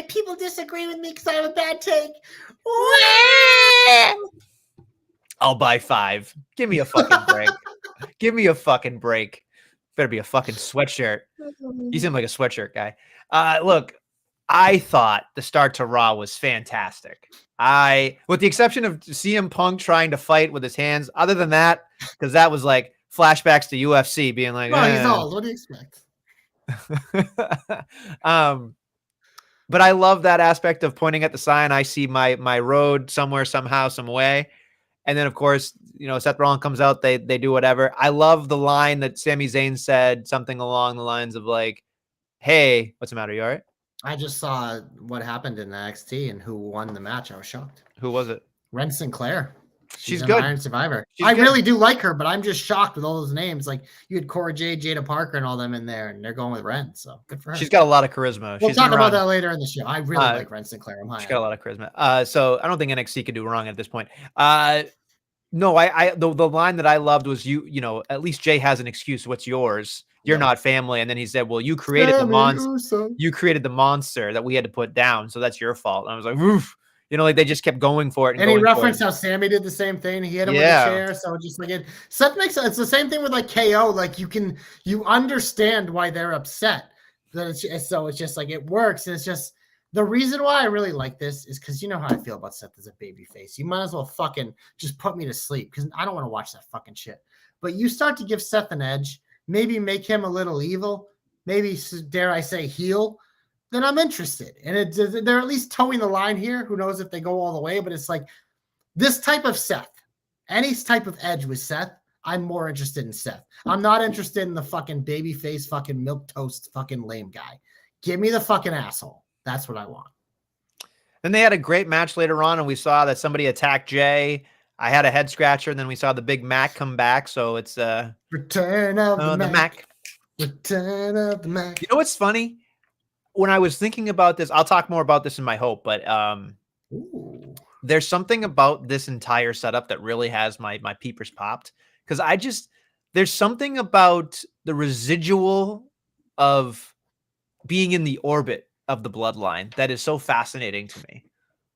People disagree with me because I have a bad take. I'll buy 5. Give me a fucking break. Give me a fucking break. Better be a fucking sweatshirt. You seem like a sweatshirt guy. Look, I thought the start to Raw was fantastic. With the exception of CM Punk trying to fight with his hands, other than that, because that was like, flashbacks to UFC being like, Well, he's old. What do you expect? But I love that aspect of pointing at the sign. I see my road somewhere, somehow, some way. And then, of course, Seth Rollins comes out. They do whatever. I love the line that Sami Zayn said, something along the lines of like, "Hey, what's the matter? You all right?" I just saw what happened in NXT and who won the match. I was shocked. Who was it? Ren Sinclair. She's an good. Iron Survivor. She's I good. really do like her, but I'm just shocked with all those names. Like you had Cora Jade, Jada Parker, and all them in there, and they're going with Ren. So good for her. She's got a lot of charisma. We'll talk about that later in the show. I really like Ren Sinclair. She's got a lot of charisma. So I don't think NXT could do wrong at this point. No, the line that I loved was at least Jay has an excuse. What's yours? You're not family. And then he said, well, you created the monster. You created the monster that we had to put down. So that's your fault. And I was like, oof. Like they just kept going for it. And he referenced how Sammy did the same thing. He hit him with a chair. So just like Seth makes it's the same thing with like KO. Like you understand why they're upset. So it's just like it works. And it's just the reason why I really like this is because you know how I feel about Seth as a baby face. You might as well fucking just put me to sleep because I don't want to watch that fucking shit. But you start to give Seth an edge, maybe make him a little evil, maybe dare I say heel, then I'm interested. And they're at least towing the line here. Who knows if they go all the way, but it's like this type of Seth, any type of edge with Seth, I'm more interested in Seth. I'm not interested in the fucking baby face, fucking milquetoast, fucking lame guy. Give me the fucking asshole. That's what I want. Then they had a great match later on, and we saw that somebody attacked Jay. I had a head scratcher, and then we saw the Big Mac come back. So it's Return of the Mac. Return of the Mac. You know what's funny? When I was thinking about this, I'll talk more about this in my hope, but there's something about this entire setup that really has my peepers popped. Because there's something about the residual of being in the orbit of the bloodline that is so fascinating to me.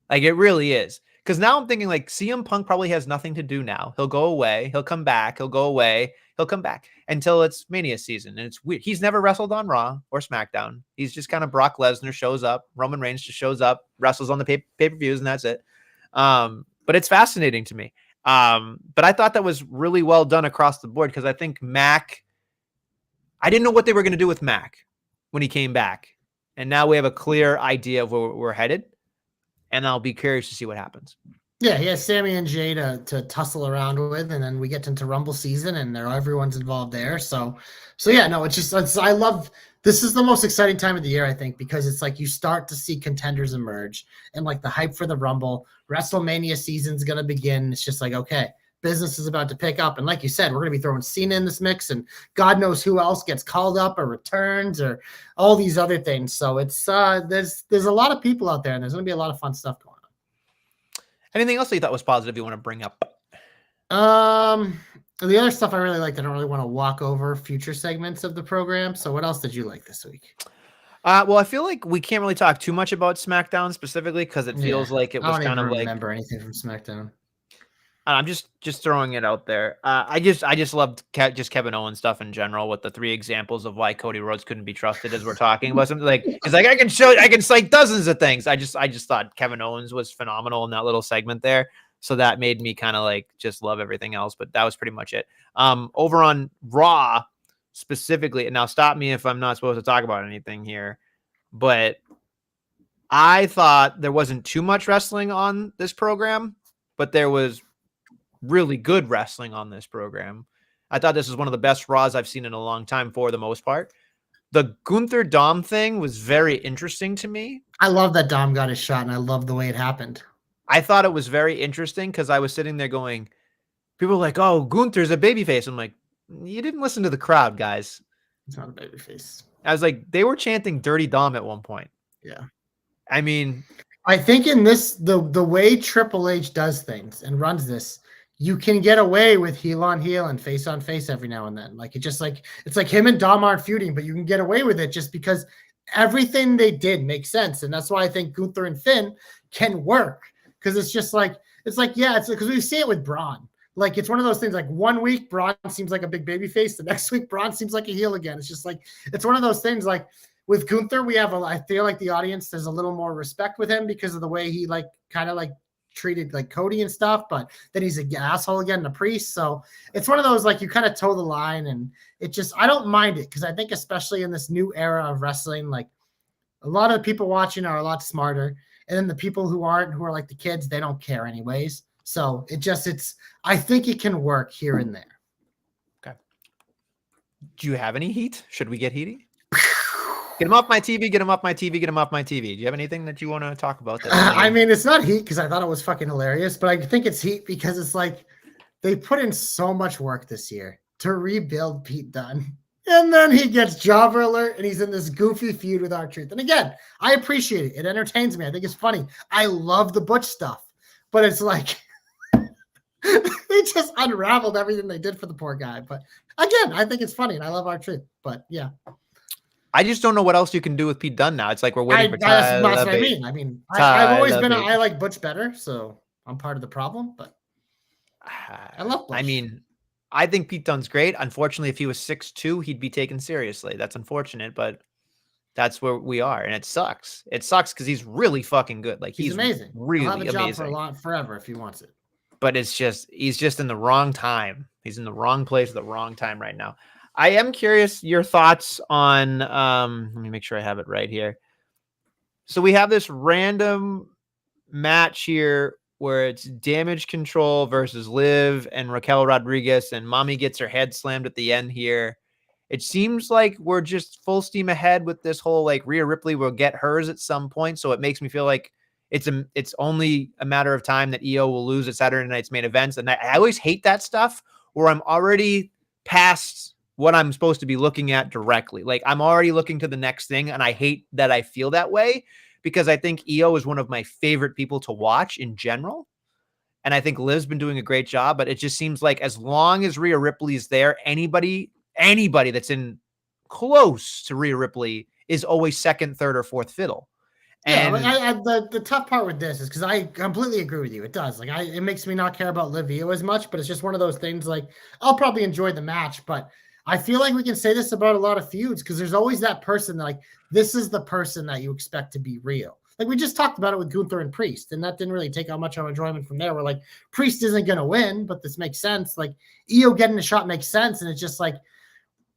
Like it really is. Because now I'm thinking like CM Punk probably has nothing to do now. He'll go away. He'll come back. He'll go away. He'll come back until it's Mania season. And it's weird. He's never wrestled on Raw or SmackDown. He's just kind of Brock Lesnar shows up. Roman Reigns just shows up, wrestles on the pay-per-views, and that's it. But it's fascinating to me. But I thought that was really well done across the board because I think Mac, I didn't know what they were going to do with Mac when he came back. And now we have a clear idea of where we're headed. And I'll be curious to see what happens. Yeah, he has Sammy and Jay to tussle around with, and then we get into Rumble season, and everyone's involved there. So yeah, no, I love this is the most exciting time of the year, I think, because it's like you start to see contenders emerge, and like the hype for the Rumble, WrestleMania season's gonna begin. It's just like okay, business is about to pick up, and like you said, we're gonna be throwing Cena in this mix, and God knows who else gets called up or returns or all these other things. So it's there's a lot of people out there, and there's gonna be a lot of fun stuff going on. Anything else that you thought was positive you want to bring up? The other stuff I really liked, I don't really want to walk over future segments of the program. So what else did you like this week? Well, I feel like we can't really talk too much about SmackDown specifically because it feels like it was kind of like. I don't remember anything from SmackDown. I'm just throwing it out there. I just loved Kevin Owens stuff in general with the 3 examples of why Cody Rhodes couldn't be trusted as we're talking about something like it's like I can cite dozens of things. I just thought Kevin Owens was phenomenal in that little segment there. So that made me kind of like just love everything else. But that was pretty much it. Over on Raw specifically, and now stop me if I'm not supposed to talk about anything here, but I thought there wasn't too much wrestling on this program, but there was really good wrestling on this program. I thought this was one of the best Raws I've seen in a long time for the most part. The Gunther Dom thing was very interesting to me. I love that Dom got his shot, and I love the way it happened. I thought it was very interesting because I was sitting there going, people were like, oh, Gunther's a babyface. I'm like, you didn't listen to the crowd, guys. It's not a babyface. I was like, they were chanting Dirty Dom at one point. Yeah. I mean, I think in this, the way Triple H does things and runs this, you can get away with heel on heel and face on face every now and then. Like it's like him and Dom aren't feuding, but you can get away with it just because everything they did makes sense. And that's why I think Gunther and Finn can work. Because it's because we see it with Braun. Like it's one of those things. Like 1 week Braun seems like a big baby face, the next week Braun seems like a heel again. It's just like it's one of those things. Like with Gunther, I feel like the audience there's a little more respect with him because of the way he like kind of like treated like Cody and stuff, but then he's an asshole again to Priest. So it's one of those, like, you kind of toe the line, and it just, I don't mind it, because I think especially in this new era of wrestling, like, a lot of the people watching are a lot smarter, and then the people who aren't, who are like the kids, they don't care anyways. So I think it can work here and there. Okay. Do you have any heat? Should we get heaty? Get him off my TV, get him off my TV, get him off my TV. Do you have anything that you want to talk about? I mean, it's not heat because I thought it was fucking hilarious, but I think it's heat because it's like they put in so much work this year to rebuild Pete Dunne. And then he gets Jobber Alert and he's in this goofy feud with R-Truth. And again, I appreciate it. It entertains me. I think it's funny. I love the Butch stuff, but it's like they just unraveled everything they did for the poor guy. But again, I think it's funny and I love R-Truth. But yeah. I just don't know what else you can do with Pete Dunne now. It's like we're waiting for that's what I mean. I've always been I like Butch better, so I'm part of the problem. But I love Butch. I mean, I think Pete Dunne's great. Unfortunately, if he was 6'2", he'd be taken seriously. That's unfortunate, but that's where we are, and it sucks. It sucks because he's really fucking good. Like he's amazing. Really He'll have a job amazing. forever if he wants it. But he's just in the wrong time. He's in the wrong place at the wrong time right now. I am curious your thoughts on, let me make sure I have it right here. So we have this random match here where it's Damage Control versus Liv and Raquel Rodriguez, and Mommy gets her head slammed at the end here. It seems like we're just full steam ahead with this whole, like, Rhea Ripley will get hers at some point. So it makes me feel like it's only a matter of time that EO will lose at Saturday night's main events. And I always hate that stuff where I'm already past what I'm supposed to be looking at directly. Like I'm already looking to the next thing. And I hate that I feel that way because I think EO is one of my favorite people to watch in general. And I think Liv's been doing a great job, but it just seems like as long as Rhea Ripley is there, anybody that's in close to Rhea Ripley is always second, third, or fourth fiddle. And the tough part with this is because I completely agree with you. It does. Like it makes me not care about Liv EO as much, but it's just one of those things. Like I'll probably enjoy the match, but I feel like we can say this about a lot of feuds because there's always that person that, like, this is the person that you expect to be real. Like we just talked about it with Gunther and Priest, and that didn't really take out much of enjoyment from there. We're like, Priest isn't going to win, but this makes sense. Like EO getting a shot makes sense. And it's just like,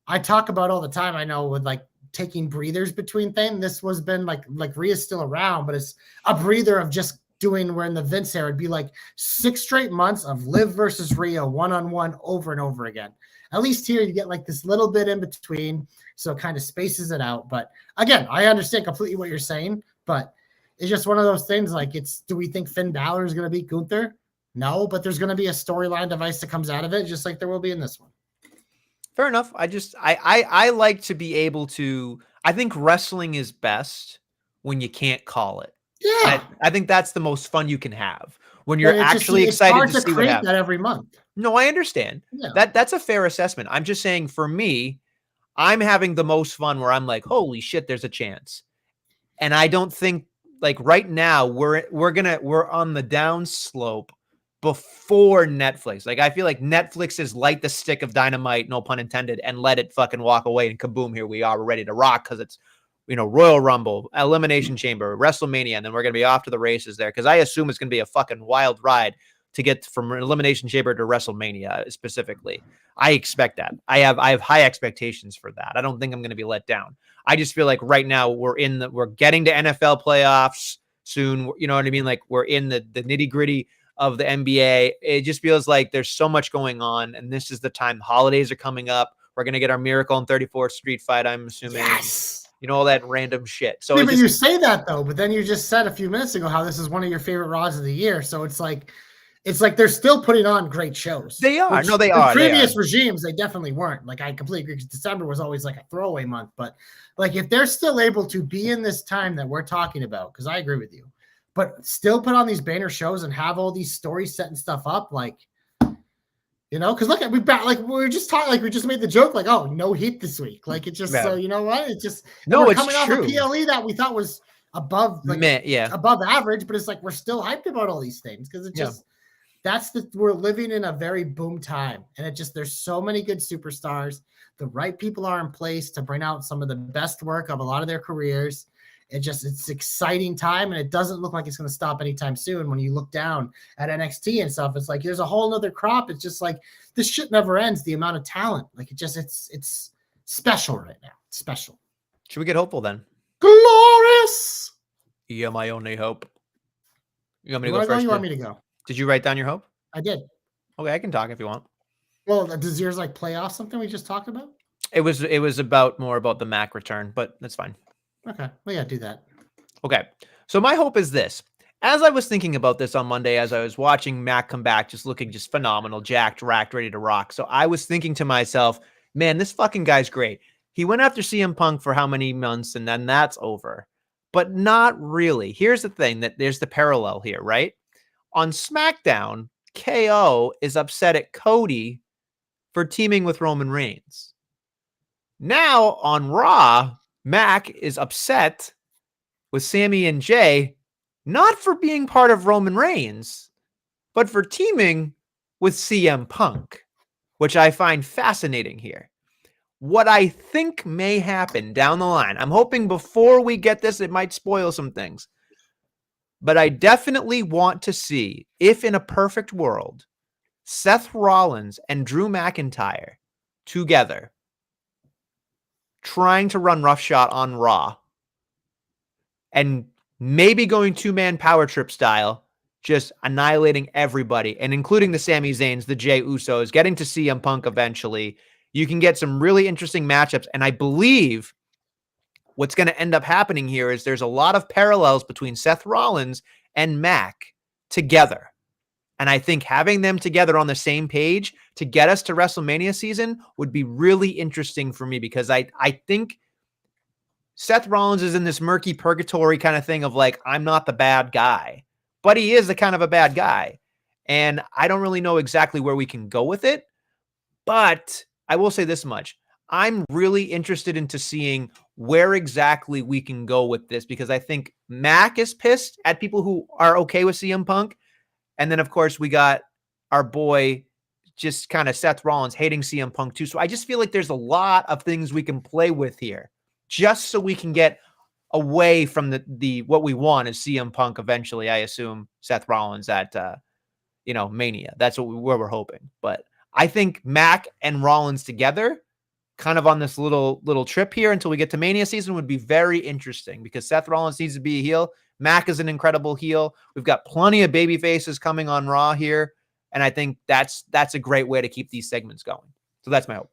I talk about all the time. I know with like taking breathers between things, this was been like Rhea's still around, but it's a breather of just doing where in the Vince era, it'd be like 6 straight months of Liv versus Rhea one-on-one over and over again. At least here you get like this little bit in between, so it kind of spaces it out. But again, I understand completely what you're saying, but it's just one of those things. Like do we think Finn Balor is going to beat Gunther? No, but there's going to be a storyline device that comes out of it, just like there will be in this one. Fair enough. I like to be able to, I think wrestling is best when you can't call it. Yeah. I think that's the most fun you can have when you're actually excited to see what happens. That every month. No, I understand. Yeah. That's a fair assessment. I'm just saying for me, I'm having the most fun where I'm like, holy shit, there's a chance. And I don't think like right now we're on the down slope before Netflix. Like I feel like Netflix is light the stick of dynamite, no pun intended, and let it fucking walk away and kaboom, here we are. We're ready to rock because it's, Royal Rumble, Elimination Chamber, WrestleMania, and then we're going to be off to the races there because I assume it's going to be a fucking wild ride to get from Elimination Chamber to WrestleMania specifically. I expect that. I have high expectations for that. I don't think I'm going to be let down. I just feel like right now we're getting to NFL playoffs soon. You know what I mean? Like we're in the nitty gritty of the NBA. It just feels like there's so much going on, and this is the time. Holidays are coming up. We're going to get our Miracle on 34th Street fight, I'm assuming. Yes. All that random shit. So but you say that though, but then you just said a few minutes ago how this is one of your favorite Raws of the year. So it's like they're still putting on great shows. They are. No, they are. Previous regimes, they definitely weren't. Like I completely agree. December was always like a throwaway month, but like if they're still able to be in this time that we're talking about, because I agree with you, but still put on these banner shows and have all these stories setting stuff up, like. Because look, we just talked, like we just made the joke, like, oh, no heat this week. Like it just, so you know what? It's just we're coming off a PLE that we thought was above, above average, but it's like we're still hyped about all these things because it just we're living in a very boom time, and there's so many good superstars. The right people are in place to bring out some of the best work of a lot of their careers, It's exciting time, and it doesn't look like it's going to stop anytime soon. When you look down at NXT and stuff, it's like there's a whole nother crop. It's just like this shit never ends. The amount of talent, like it's special right now. It's special. Should we get hopeful then? Glorious. You're my only hope. You want me to You go first? You want me to go? Did you write down your hope? I did. Okay, I can talk if you want. Well, does yours like play off something we just talked about? It was more about the Mac return, but that's fine. Okay, well, yeah, do that. Okay, so my hope is this. As I was thinking about this on Monday, as I was watching Mac come back, just looking just phenomenal, jacked, racked, ready to rock. So I was thinking to myself, man, this fucking guy's great. He went after CM Punk for how many months, and then that's over. But not really. Here's the thing, that there's the parallel here, right? On SmackDown, KO is upset at Cody for teaming with Roman Reigns. Now on Raw, Mac is upset with Sammy and Jay, not for being part of Roman Reigns, but for teaming with CM Punk, which I find fascinating here. What I think may happen down the line, I'm hoping before we get this, it might spoil some things, but I definitely want to see if in a perfect world, Seth Rollins and Drew McIntyre together trying to run roughshod on Raw and maybe going two-man power trip style, just annihilating everybody and including the Sami Zayns, the Jey Usos, getting to CM Punk eventually. You can get some really interesting matchups. And I believe what's going to end up happening here is there's a lot of parallels between Seth Rollins and Mac together. And I think having them together on the same page to get us to WrestleMania season would be really interesting for me, because I think Seth Rollins is in this murky purgatory kind of thing of like, I'm not the bad guy, but he is the kind of a bad guy. And I don't really know exactly where we can go with it, but I will say this much. I'm really interested into seeing where exactly we can go with this, because I think Mac is pissed at people who are okay with CM Punk. And then, of course, we got our boy, just kind of Seth Rollins, hating CM Punk too. So I just feel like there's a lot of things we can play with here, just so we can get away from the what we want is CM Punk eventually. I assume Seth Rollins at Mania. That's where we're hoping. But I think Mac and Rollins together, kind of on this little trip here until we get to Mania season, would be very interesting, because Seth Rollins needs to be a heel. Mac is an incredible heel. We've got plenty of baby faces coming on Raw here, and I think that's a great way to keep these segments going. So that's my hope.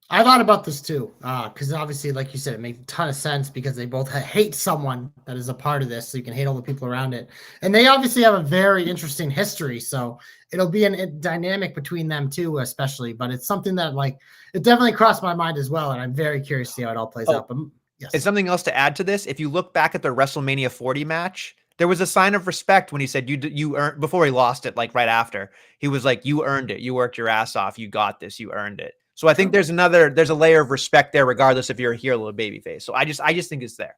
I thought about this too, because obviously, like you said, it makes a ton of sense because they both hate someone that is a part of this, so you can hate all the people around it. And they obviously have a very interesting history, so it'll be a dynamic between them too, especially. But it's something that, like, it definitely crossed my mind as well, and I'm very curious to see how it all plays out. But yes. And something else to add to this, if you look back at their WrestleMania 40 match, there was a sign of respect when he said, you earned, before he lost it, like right after, he was like, you earned it. You worked your ass off. You got this. You earned it. So I think there's a layer of respect there, regardless if you're a heel or a babyface. So I just think it's there.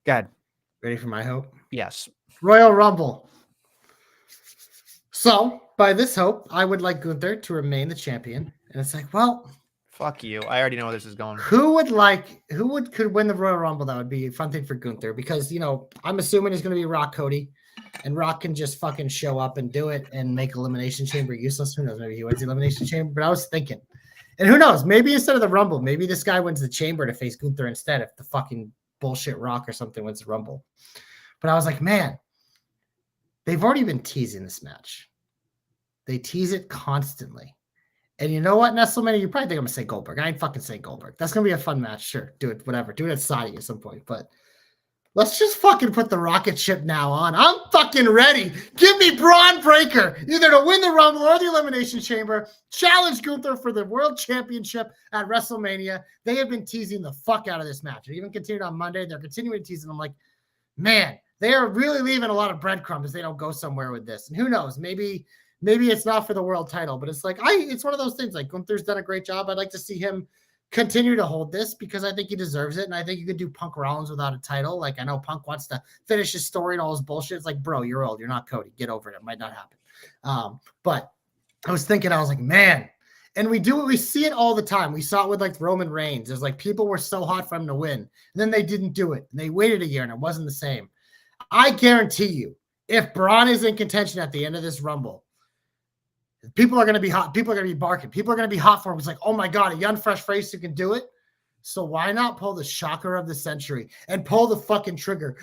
Go ahead. Ready for my hope? Yes. Royal Rumble. So by this hope, I would like Gunther to remain the champion. And it's like, well, fuck you. I already know where this is going. Who could win the Royal Rumble? That would be a fun thing for Gunther, because, I'm assuming it's going to be Rock Cody, and Rock can just fucking show up and do it and make Elimination Chamber useless. Who knows? Maybe he wins the Elimination Chamber. But I was thinking, and who knows? Maybe instead of the Rumble, maybe this guy wins the Chamber to face Gunther instead, if the fucking bullshit Rock or something wins the Rumble. But I was like, man, they've already been teasing this match. They tease it constantly. And you know what, Nestlemania? You probably think I'm going to say Goldberg. I ain't fucking say Goldberg. That's going to be a fun match. Sure. Do it, whatever. Do it at Saudi at some point. But let's just fucking put the rocket ship now on. I'm fucking ready. Give me Braun Breaker, either to win the Rumble or the Elimination Chamber. Challenge Gunther for the World Championship at WrestleMania. They have been teasing the fuck out of this match. It even continued on Monday. They're continuing teasing. I'm like, man, they are really leaving a lot of breadcrumbs if they don't go somewhere with this. And who knows? Maybe it's not for the world title, but it's like, it's one of those things. Like, Gunther's done a great job. I'd like to see him continue to hold this, because I think he deserves it. And I think you could do Punk Rollins without a title. Like, I know Punk wants to finish his story and all his bullshit. It's like, bro, you're old. You're not Cody. Get over it. It might not happen. But I was thinking, I was like, man, And we see it all the time. We saw it with like Roman Reigns. There's like people were so hot for him to win, and then they didn't do it. And they waited a year and it wasn't the same. I guarantee you, if Braun is in contention at the end of this Rumble, people are going to be hot. People are going to be barking. People are going to be hot for him. It's like, oh my God, a young, fresh face who can do it. So why not pull the shocker of the century and pull the fucking trigger?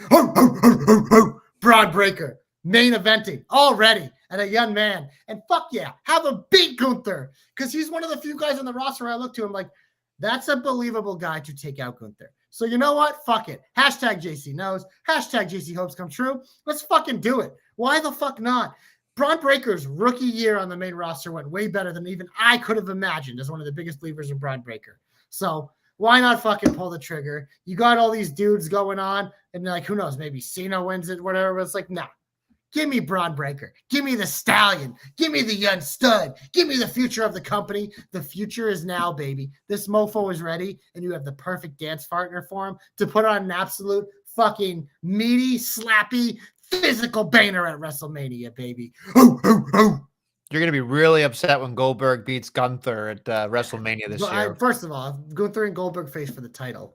Braun Breaker, main eventing already, and a young man. And fuck yeah, have him beat Gunther, because he's one of the few guys on the roster where I look to him like, that's a believable guy to take out Gunther. So you know what? Fuck it. Hashtag JC knows. Hashtag JC hopes come true. Let's fucking do it. Why the fuck not? Braun Breaker's rookie year on the main roster went way better than even I could have imagined as one of the biggest believers in Braun Breaker. So why not fucking pull the trigger? You got all these dudes going on, and like, who knows? Maybe Cena wins it, whatever. It's like, nah. Give me Braun Breaker. Give me the Stallion. Give me the young stud. Give me the future of the company. The future is now, baby. This mofo is ready, and you have the perfect dance partner for him to put on an absolute fucking meaty, slappy, physical banger at WrestleMania, baby. You're going to be really upset when Goldberg beats Gunther at WrestleMania this year. First of all, Gunther and Goldberg face for the title.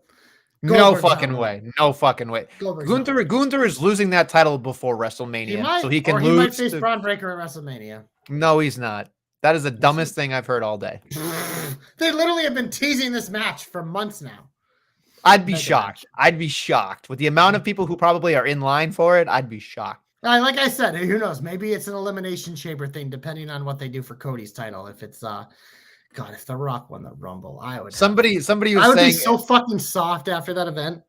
No fucking way. No fucking way. Gunther is losing that title before WrestleMania, so he can lose. He might face Braun Breaker at WrestleMania. No, he's not. That is the dumbest thing I've heard all day. They literally have been teasing this match for months now. I'd be shocked. I'd be shocked with the amount of people who probably are in line for it. I'd be shocked. Like I said, who knows? Maybe it's an elimination chamber thing, depending on what they do for Cody's title. If it's God, if The Rock won the Rumble, I would. Somebody was saying I would be so fucking soft after that event.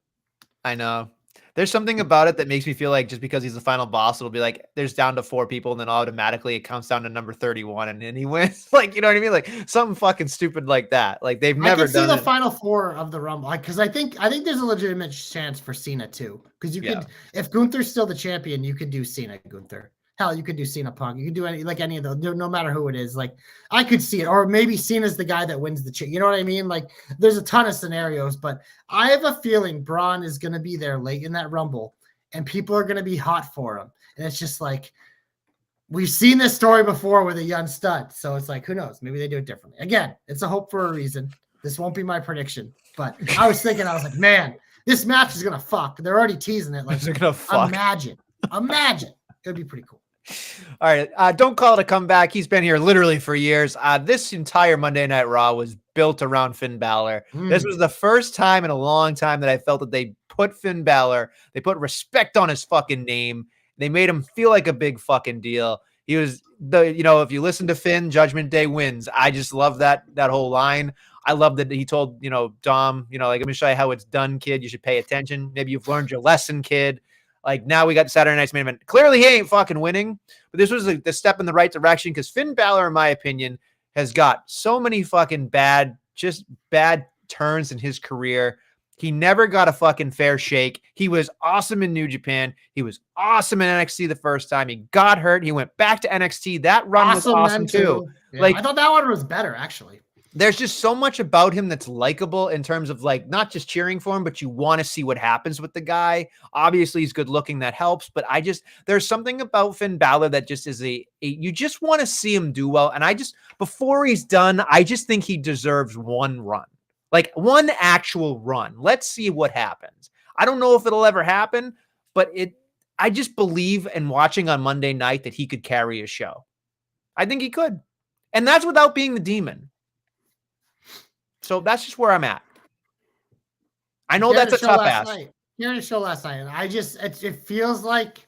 I know. There's something about it that makes me feel like just because he's the final boss, it'll be like there's down to 4 people, and then automatically it counts down to number 31, and then he wins. Like, you know what I mean? Like something fucking stupid like that. Like they've never done the final 4 of the Rumble, because I think there's a legitimate chance for Cena too. Because you could, if Gunther's still the champion, you could do Cena Gunther. Hell, you could do Cena Punk. You could do any of those, no matter who it is. Like, I could see it. Or maybe Cena's the guy that wins the chair. You know what I mean? Like, there's a ton of scenarios, but I have a feeling Braun is going to be there late in that Rumble, and people are going to be hot for him. And it's just like, we've seen this story before with a young stud. So it's like, who knows? Maybe they do it differently. Again, it's a hope for a reason. This won't be my prediction. But I was thinking, I was like, man, this match is going to fuck. They're already teasing it. Like, they're going to fuck. Imagine. It would be pretty cool. All right. Don't call it a comeback. He's been here literally for years. This entire Monday Night Raw was built around Finn Balor. This was the first time in a long time that I felt that they put Finn Balor, they put respect on his fucking name. They made him feel like a big fucking deal. He was if you listen to Finn, Judgment Day wins. I just love that whole line. I love that he told, Dom, like, let me show you how it's done, kid. You should pay attention. Maybe you've learned your lesson, kid. Like, now we got Saturday night's main event. Clearly, he ain't fucking winning, but this was the step in the right direction because Finn Balor, in my opinion, has got so many fucking bad turns in his career. He never got a fucking fair shake. He was awesome in New Japan. He was awesome in NXT the first time. He got hurt. He went back to NXT. That run was awesome too. Yeah, like, I thought that one was better, actually. There's just so much about him that's likable in terms of like not just cheering for him, but you want to see what happens with the guy. Obviously, he's good looking. That helps. But there's something about Finn Balor that just is you just want to see him do well. And before he's done, I just think he deserves one run, like one actual run. Let's see what happens. I don't know if it'll ever happen, but I just believe in watching on Monday night that he could carry a show. I think he could. And that's without being the Demon. So that's just where I'm at. I know that's a tough ask. He had a show last night, and it feels like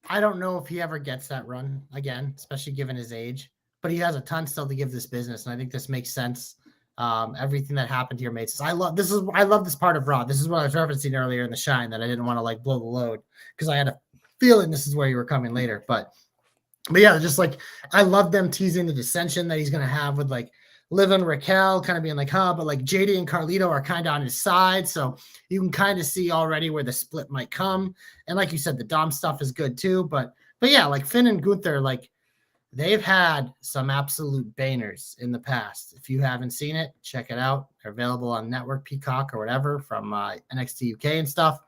I don't know if he ever gets that run again, especially given his age. But he has a ton still to give this business, and I think this makes sense. Everything that happened here makes sense. I love this part of Raw. This is what I was referencing earlier in the Shine that I didn't want to like blow the load because I had a feeling this is where you were coming later. But yeah, just like I love them teasing the dissension that he's gonna have with like Liv and Raquel kind of being like, but like JD and Carlito are kind of on his side. So you can kind of see already where the split might come. And like you said, the Dom stuff is good too. But yeah, like Finn and Gunther, like they've had some absolute bangers in the past. If you haven't seen it, check it out. They're available on Network, Peacock, or whatever from NXT UK and stuff.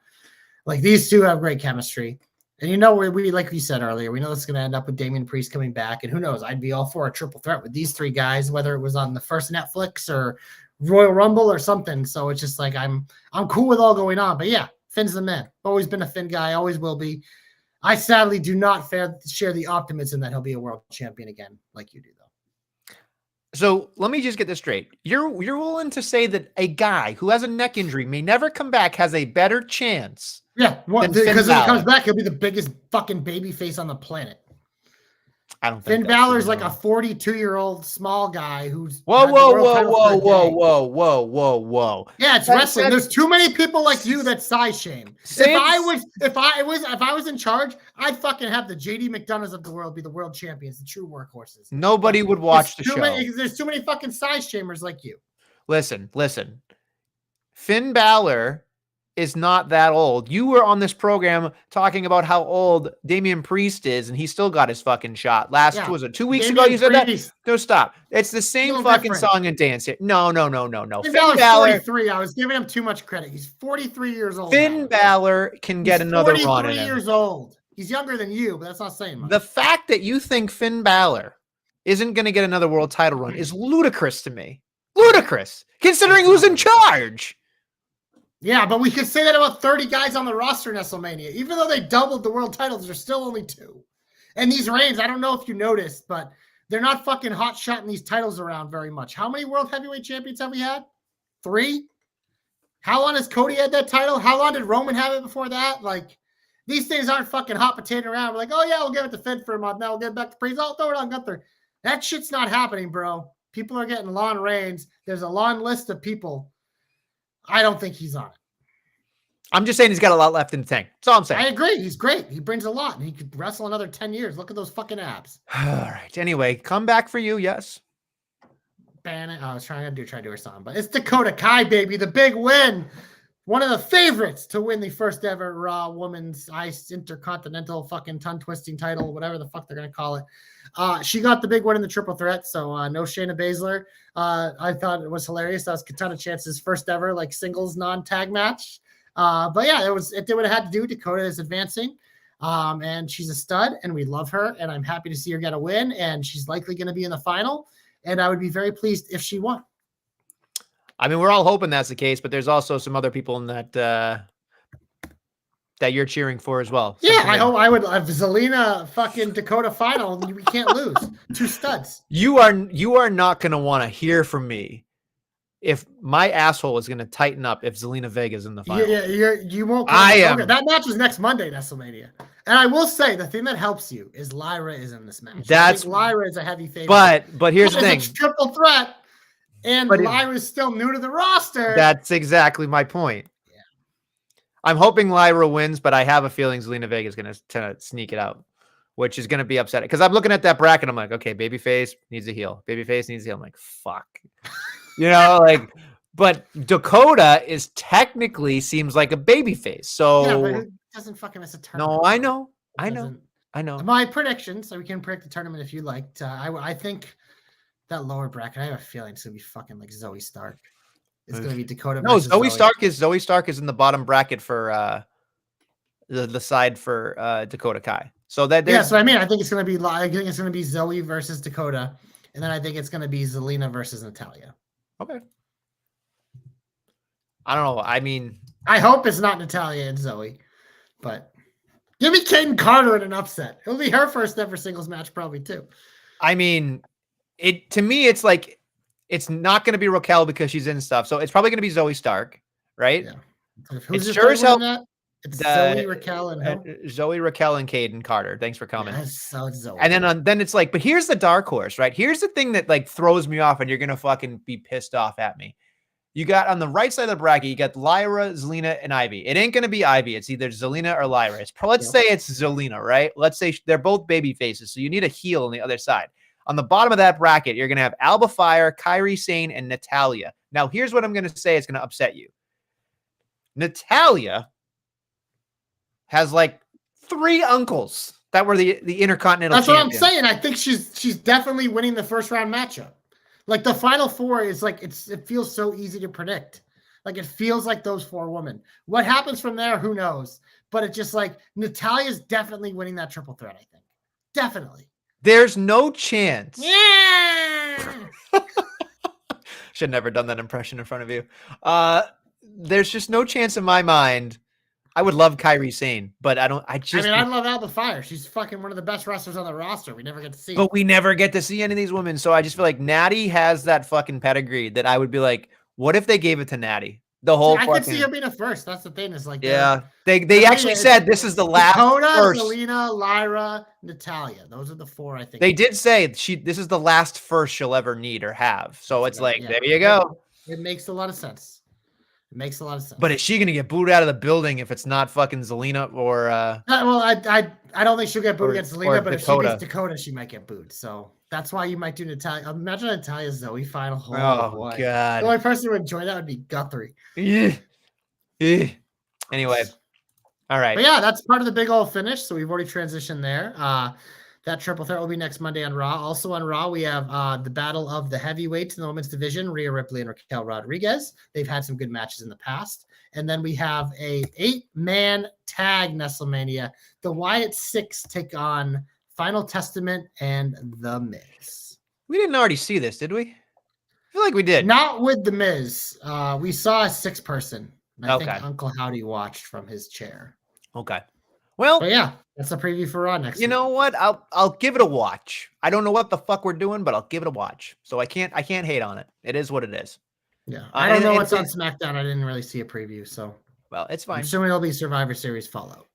Like these two have great chemistry. And you know, we like we said earlier, we know it's going to end up with Damian Priest coming back. And who knows? I'd be all for a triple threat with these three guys, whether it was on the first Netflix or Royal Rumble or something. So it's just like I'm cool with all going on. But yeah, Finn's the man. Always been a Finn guy. Always will be. I sadly do not share the optimism that he'll be a world champion again, like you do, though. So let me just get this straight. You're willing to say that a guy who has a neck injury may never come back has a better chance? Yeah, because if he comes back, he'll be the biggest fucking baby face on the planet. I don't think Finn Balor's like a 42-year-old small guy who's whoa. Yeah, it's wrestling. There's too many people like you that size shame. If I was in charge, I'd fucking have the JD McDonoughs of the world be the world champions, the true workhorses. Nobody would watch the show. There's too many fucking size shamers like you. Listen. Finn Balor is not that old. You were on this program talking about how old Damian Priest is, and he still got his fucking shot. Was it 2 weeks ago you said that? No, stop. It's the same fucking song and dance here. No. Finn Balor's 43. I was giving him too much credit. He's 43 years old. Finn Balor can get another run in him. 43 years old. He's younger than you, but that's not saying much. The fact that you think Finn Balor isn't going to get another world title run is ludicrous to me. Ludicrous, considering who's in charge. Yeah, but we could say that about 30 guys on the roster in Nestlemania. Even though they doubled the world titles, there's still only 2. And these reigns, I don't know if you noticed, but they're not fucking hot-shotting these titles around very much. How many world heavyweight champions have we had? 3? How long has Cody had that title? How long did Roman have it before that? Like, these things aren't fucking hot potato around. We're like, oh, yeah, we'll give it to Finn for a month. Now we'll get it back to Priest. Oh, throw it on Gunther. That shit's not happening, bro. People are getting long reigns. There's a long list of people. I don't think he's on it. I'm just saying he's got a lot left in the tank. That's all I'm saying. I agree. He's great. He brings a lot. And he could wrestle another 10 years. Look at those fucking abs. All right. Anyway, come back for you. Yes. I was trying to do her song, but it's Dakota Kai, baby. The big win. One of the favorites to win the first ever Raw Women's Ice Intercontinental fucking tongue twisting title, whatever the fuck they're going to call it. She got the big win in the triple threat. So no Shayna Baszler. I thought it was hilarious. That was Katana Chance's first ever like singles non-tag match. But yeah, it would have had to do. Dakota is advancing. And she's a stud and we love her. And I'm happy to see her get a win. And she's likely going to be in the final. And I would be very pleased if she won. I mean, we're all hoping that's the case, but there's also some other people in that that you're cheering for as well. Yeah, I hope I would have Zelina fucking Dakota final. We can't lose. 2 studs. You are not going to want to hear from me if my asshole is going to tighten up if Zelina Vega's in the final. Yeah, you won't. That match is next Monday, Nestlemania. And I will say the thing that helps you is Lyra is in this match. Lyra is a heavy favorite. But here's the thing: it's a triple threat. And Lyra's still new to the roster. That's exactly my point. Yeah. I'm hoping Lyra wins, but I have a feeling Zelina Vega is going to sneak it out, which is going to be upsetting. Because I'm looking at that bracket, I'm like, okay, babyface needs a heel. Babyface needs a heel. I'm like, fuck. But Dakota is technically seems like a babyface. So yeah, but it doesn't fucking miss a tournament. No, I know. My prediction, so we can predict the tournament if you like. I think that lower bracket, I have a feeling it's gonna be fucking like Zoe Stark. It's gonna be Dakota. No, Zoe Stark is in the bottom bracket for the side for Dakota Kai. So so I mean, I think it's gonna be Zoe versus Dakota, and then I think it's gonna be Zelina versus Natalya. Okay. I don't know. I mean, I hope it's not Natalya and Zoe, but give me Kaden Carter in an upset. It'll be her first ever singles match, probably too. I mean. To me, it's like it's not going to be Raquel because she's in stuff, so it's probably going to be Zoe Stark, right? Yeah. Who's it's sure as hell. It's Zoe, Raquel, and Zoe, Raquel, and Kaden Carter. Thanks for coming. Yeah, so it's Zoe. And then it's like, but here's the dark horse, right? Here's the thing that like throws me off, and you're gonna fucking be pissed off at me. You got on the right side of the bracket, you got Lyra, Zelina, and Ivy. It ain't gonna be Ivy. It's either Zelina or Lyra. Let's say it's Zelina, right? Let's say they're both baby faces, so you need a heel on the other side. On the bottom of that bracket, you're going to have Alba Fire, Kairi Sane, and Natalya. Now, here's what I'm going to say is going to upset you. Natalya has like 3 uncles that were the Intercontinental champions. That's what I'm saying. I think she's definitely winning the first round matchup. Like the final 4 is like it feels so easy to predict. Like it feels like those 4 women. What happens from there, who knows? But it's just like Natalya's definitely winning that triple threat, I think. Definitely. There's no chance. Yeah. Should have never done that impression in front of you. There's just no chance in my mind. I would love Kairi Sane, but I don't. I love Alba Fire. She's fucking one of the best wrestlers on the roster. We never get to see. But we never get to see any of these women. So I just feel like Natty has that fucking pedigree that I would be like, what if they gave it to Natty? The whole I could see her being a first. That's the thing. Is like, yeah, they actually said this is the last Dakota, first. Zelina, Lyra, Natalya. Those are the 4 I think. They did say this is the last first she'll ever need or have. So it's like, there you go. It makes a lot of sense. It makes a lot of sense. But is she gonna get booed out of the building if it's not fucking Zelina or well, I don't think she'll get booed against Zelina, but Dakota. if she beats Dakota, she might get booed. So that's why you might do Natalya. Imagine Natalya Zoe final. Oh boy. God. The only person who would enjoy that would be Guthrie. Yeah. Anyway. All right. But yeah, that's part of the big old finish. So we've already transitioned there. That triple threat will be next Monday on Raw. Also on Raw, we have the battle of the heavyweights in the women's division, Rhea Ripley and Raquel Rodriguez. They've had some good matches in the past. And then we have a 8-man tag Nestlemania. The Wyatt Six take on Final Testament and The Miz. We didn't already see this, did we? I feel like we did. Not with The Miz. We saw a 6-person. I Okay. think Uncle Howdy watched from his chair. Okay. Well, but yeah, that's a preview for Raw next week. You know what? I'll give it a watch. I don't know what the fuck we're doing, but I'll give it a watch. So I can't hate on it. It is what it is. Yeah. I don't know what's on SmackDown. I didn't really see a preview, so well, it's fine. I'm assuming it'll be Survivor Series Fallout.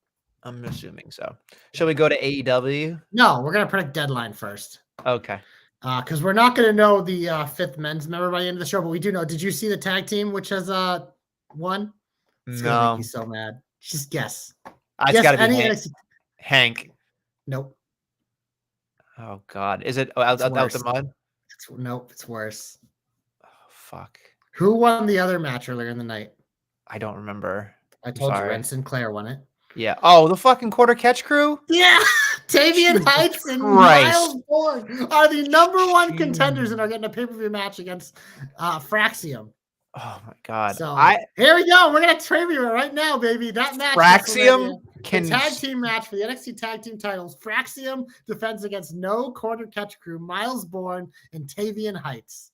I'm assuming so. Shall we go to AEW? No, we're gonna predict deadline first. Okay. Because we're not gonna know the 5th men's member by the end of the show, but we do know. Did you see the tag team which has won? It's gonna make you so mad. Just guess. It's got to be Hank. Nope. Oh God, is it out the mud? Nope, it's worse. Oh, fuck. Who won the other match earlier in the night? I don't remember. I told you, Ren Sinclair won it. Yeah. Oh, the fucking quarter catch crew? Yeah. Tavian Heights and Miles Bourne are the #1 contenders and are getting a pay-per-view match against Fraxium. Oh my God. So here we go. We're gonna preview it right now, baby. That match. Fraxium can tag team match for the NXT tag team titles. Fraxium defends against no quarter catch crew, Miles Bourne and Tavian Heights.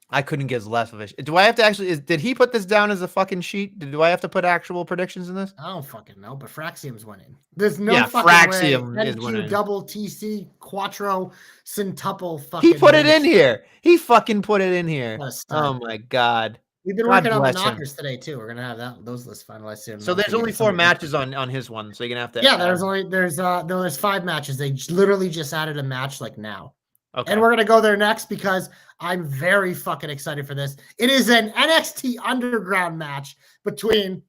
I couldn't give less of it. Do I have to actually? Did he put this down as a fucking sheet? Do I have to put actual predictions in this? I don't fucking know, but Fraxium's winning. There's no fucking Fraxium way. is winning. Double TC Quattro Centuple. Fucking. He put it in here. He fucking put it in here. Oh my God. We've been working on the knockers today too. We're gonna have those lists finalized soon. So there's only 4 matches on his one, so you're gonna have to. Yeah, there's 5 matches. They literally just added a match like now. Okay. And we're gonna go there next because I'm very fucking excited for this. It is an NXT Underground match between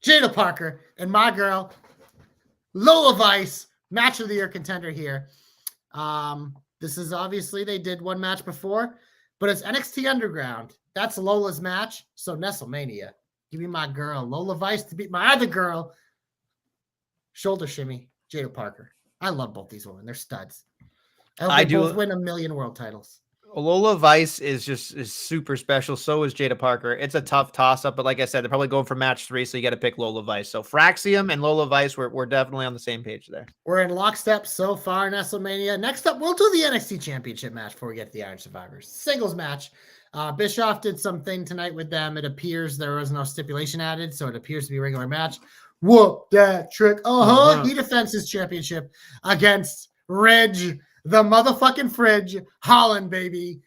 Jada Parker and my girl Lola Vice, match of the year contender here. This is obviously they did one match before. But it's NXT Underground. That's Lola's match. So Nestlemania. Give me my girl, Lola Vice, to beat my other girl, shoulder shimmy, Jada Parker. I love both these women. They're studs. I do both win 1,000,000 world titles. Lola Vice is super special. So is Jada Parker. It's a tough toss-up, but like I said, they're probably going for match 3, so you got to pick Lola Vice. So Fraxium and Lola Vice, we're definitely on the same page there. We're in lockstep so far, Nestlemania. Next up, we'll do the NXT Championship match before we get to the Iron Survivors. Singles match. Bischoff did something tonight with them. It appears there was no stipulation added, so it appears to be a regular match. Whoop that trick. He defends his championship against Reg, the motherfucking Fridge, Holland, baby.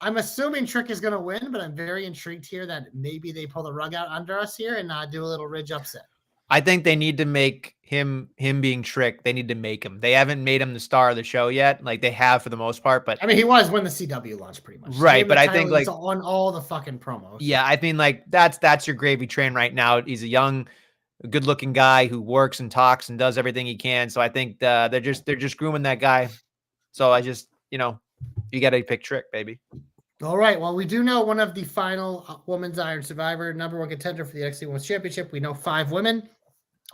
I'm assuming Trick is going to win, but I'm very intrigued here that maybe they pull the rug out under us here and do a little Ridge upset. I think they need to make him being Trick. They need to make him. They haven't made him the star of the show yet. Like they have for the most part, but I mean, he was when the CW launched pretty much. Right. But I think like on all the fucking promos. Yeah. I mean, like that's your gravy train right now. He's a young, good looking guy who works and talks and does everything he can. So I think they're just grooming that guy. So I just, you got to pick Trick, baby. All right. Well, we do know one of the final Women's Iron Survivor, #1 contender for the NXT Women's Championship. We know 5 women: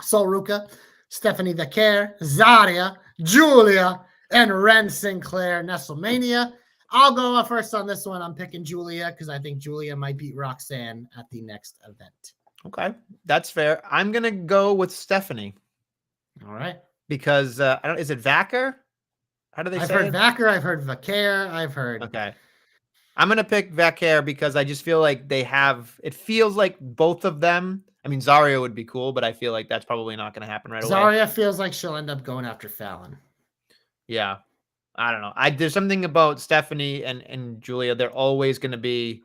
Sol Ruca, Stephanie Vaquer, Zarya, Julia, and Ren Sinclair. Nestlemania. I'll go first on this one. I'm picking Julia because I think Julia might beat Roxanne at the next event. Okay, that's fair. I'm gonna go with Stephanie. All right. Because I don't. Is it Vacker? How do they I've say heard it? Vacker. I've heard Vaquer. I've heard. Okay. I'm gonna pick Vaquer because I just feel like they have. It feels like both of them. I mean, Zaria would be cool, but I feel like that's probably not gonna happen right away. Zaria feels like she'll end up going after Fallon. Yeah, I don't know. There's something about Stephanie and Julia. They're always gonna be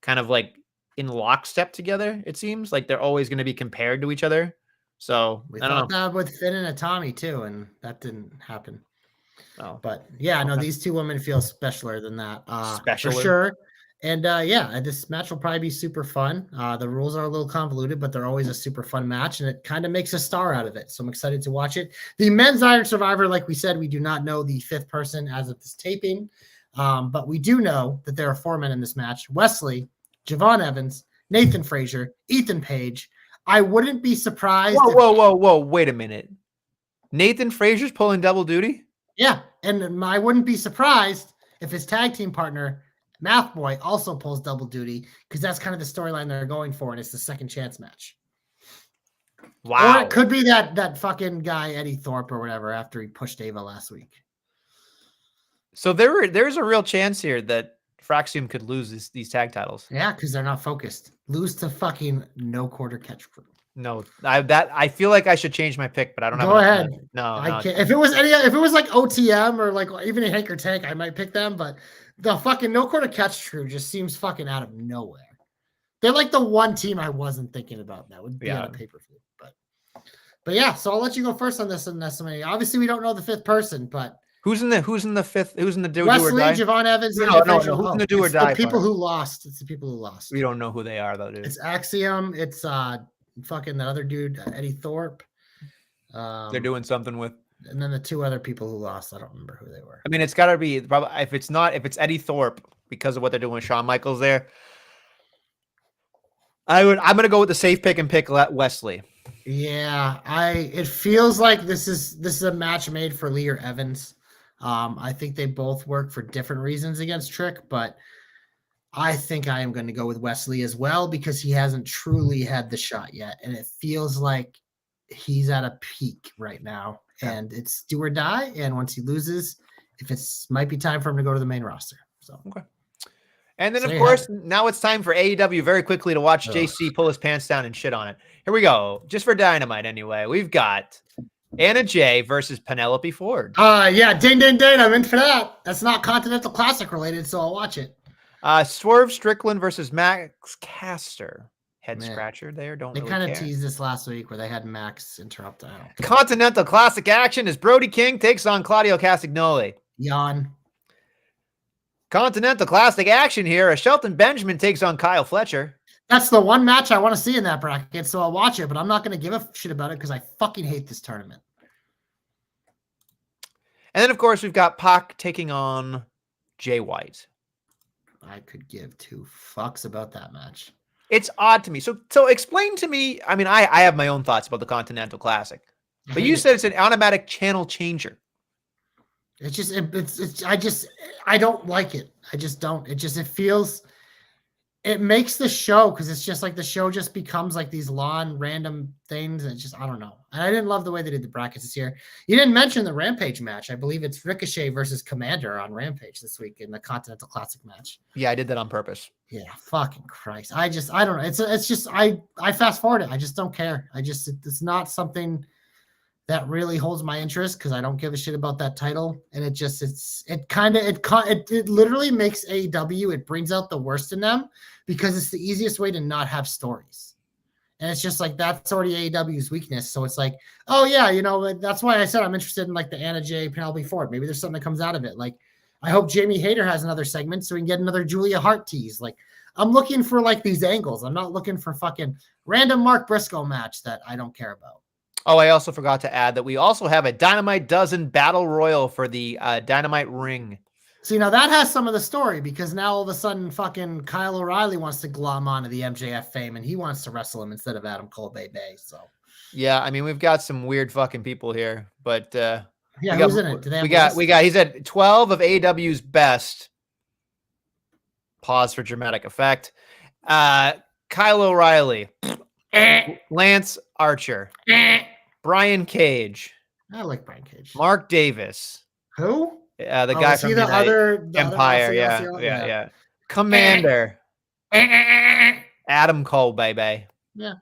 kind of like in lockstep together. It seems like they're always gonna be compared to each other. So We I don't thought know. that with Finn and Tommy too, and that didn't happen. Oh, But yeah, no, okay. these two women feel specialer than that, for Specialer. sure. And yeah, this match will probably be super fun. The rules are a little convoluted, but they're always a super fun match, and it kind of makes a star out of it. So I'm excited to watch it. The men's Iron Survivor, like we said, we do not know the fifth person as of this taping, but we do know that there are 4 men in this match: Wesley, Javon Evans, Nathan Frazier, Ethan Page. I wouldn't be surprised. Whoa! Wait a minute. Nathan Frazier's pulling double duty? Yeah, and I wouldn't be surprised if his tag team partner, Math Boy, also pulls double duty because that's kind of the storyline they're going for, and it's the second chance match. Wow. Or it could be that fucking guy, Eddie Thorpe or whatever, after he pushed Ava last week. So there's a real chance here that Fraxium could lose these tag titles. Yeah, because they're not focused. Lose to fucking no quarter catch crew. No, I feel like I should change my pick, but I don't have. Go ahead. No, I can't. If it was like OTM or like even a Hank or Tank, I might pick them. But the fucking no quarter catch crew just seems fucking out of nowhere. They're like the one team I wasn't thinking about that would be on a pay-per-view. But yeah, so I'll let you go first on this. Obviously, we don't know the fifth person, but who's in the fifth? Who's in the do Wesley, or die? Javon Evans, No. Who's in the do or die? The people who lost. It's the people who lost. We don't know who they are though, dude. It's Axiom. It's fucking the other dude, Eddie Thorpe. They're doing something with. And then the 2 other people who lost, I don't remember who they were. I mean, it's got to be probably if it's Eddie Thorpe because of what they're doing with Shawn Michaels there. I'm gonna go with the safe pick and pick Wesley. Yeah, it feels like this is a match made for Lee or Evans. I think they both work for different reasons against Trick, but I think I am going to go with Wesley as well because he hasn't truly had the shot yet, and it feels like he's at a peak right now, and it's do or die. And once he loses, might be time for him to go to the main roster. So okay. And then, of course, now it's time for AEW very quickly to watch JC pull his pants down and shit on it. Here we go. Just for Dynamite, anyway. We've got Anna Jay versus Penelope Ford. Yeah, ding. I'm in for that. That's not Continental Classic related, so I'll watch it. Swerve Strickland versus Max Caster. Head scratcher there. They kind of teased this last week where they had Max interrupt. Continental Classic action as Brody King takes on Claudio Castagnoli. Yawn. Continental Classic action here as Shelton Benjamin takes on Kyle Fletcher. That's the one match I want to see in that bracket, so I'll watch it, but I'm not going to give a shit about it because I fucking hate this tournament. And then, of course, we've got Pac taking on Jay White. I could give 2 fucks about that match. It's odd to me. So explain to me. I mean, I have my own thoughts about the Continental Classic, but you said it's an automatic channel changer. It's just, I don't like it. I just don't. It makes the show because it's just like the show just becomes like these random things. And I don't know. And I didn't love the way they did the brackets this year. You didn't mention the Rampage match. I believe it's Ricochet versus Commander on Rampage this week in the Continental Classic match. Yeah, I did that on purpose. Yeah, fucking Christ. I don't know. It's just, I fast forward it. I just don't care. It's not something that really holds my interest because I don't give a shit about that title. And it literally makes AEW, it brings out the worst in them because it's the easiest way to not have stories. And it's just like, that's already AEW's weakness. So it's like, oh yeah, that's why I said I'm interested in like the Anna Jay, Penelope Ford. Maybe there's something that comes out of it. Like, I hope Jamie Hayter has another segment so we can get another Julia Hart tease. Like, I'm looking for like these angles. I'm not looking for fucking random Mark Briscoe match that I don't care about. Oh, I also forgot to add that we also have a Dynamite Dozen Battle Royal for the Dynamite Ring. See, now that has some of the story because now all of a sudden fucking Kyle O'Reilly wants to glom onto the MJF fame and he wants to wrestle him instead of Adam Cole Bay. So, yeah, I mean, we've got some weird fucking people here, but yeah, who's in it? We got, he's at 12 of AEW's best Pause for dramatic effect. Kyle O'Reilly, Lance Archer, Brian Cage. I like Brian Cage. Mark Davis. Who? The guy from the other Empire. Yeah. Commander. Adam Cole, baby. Yeah.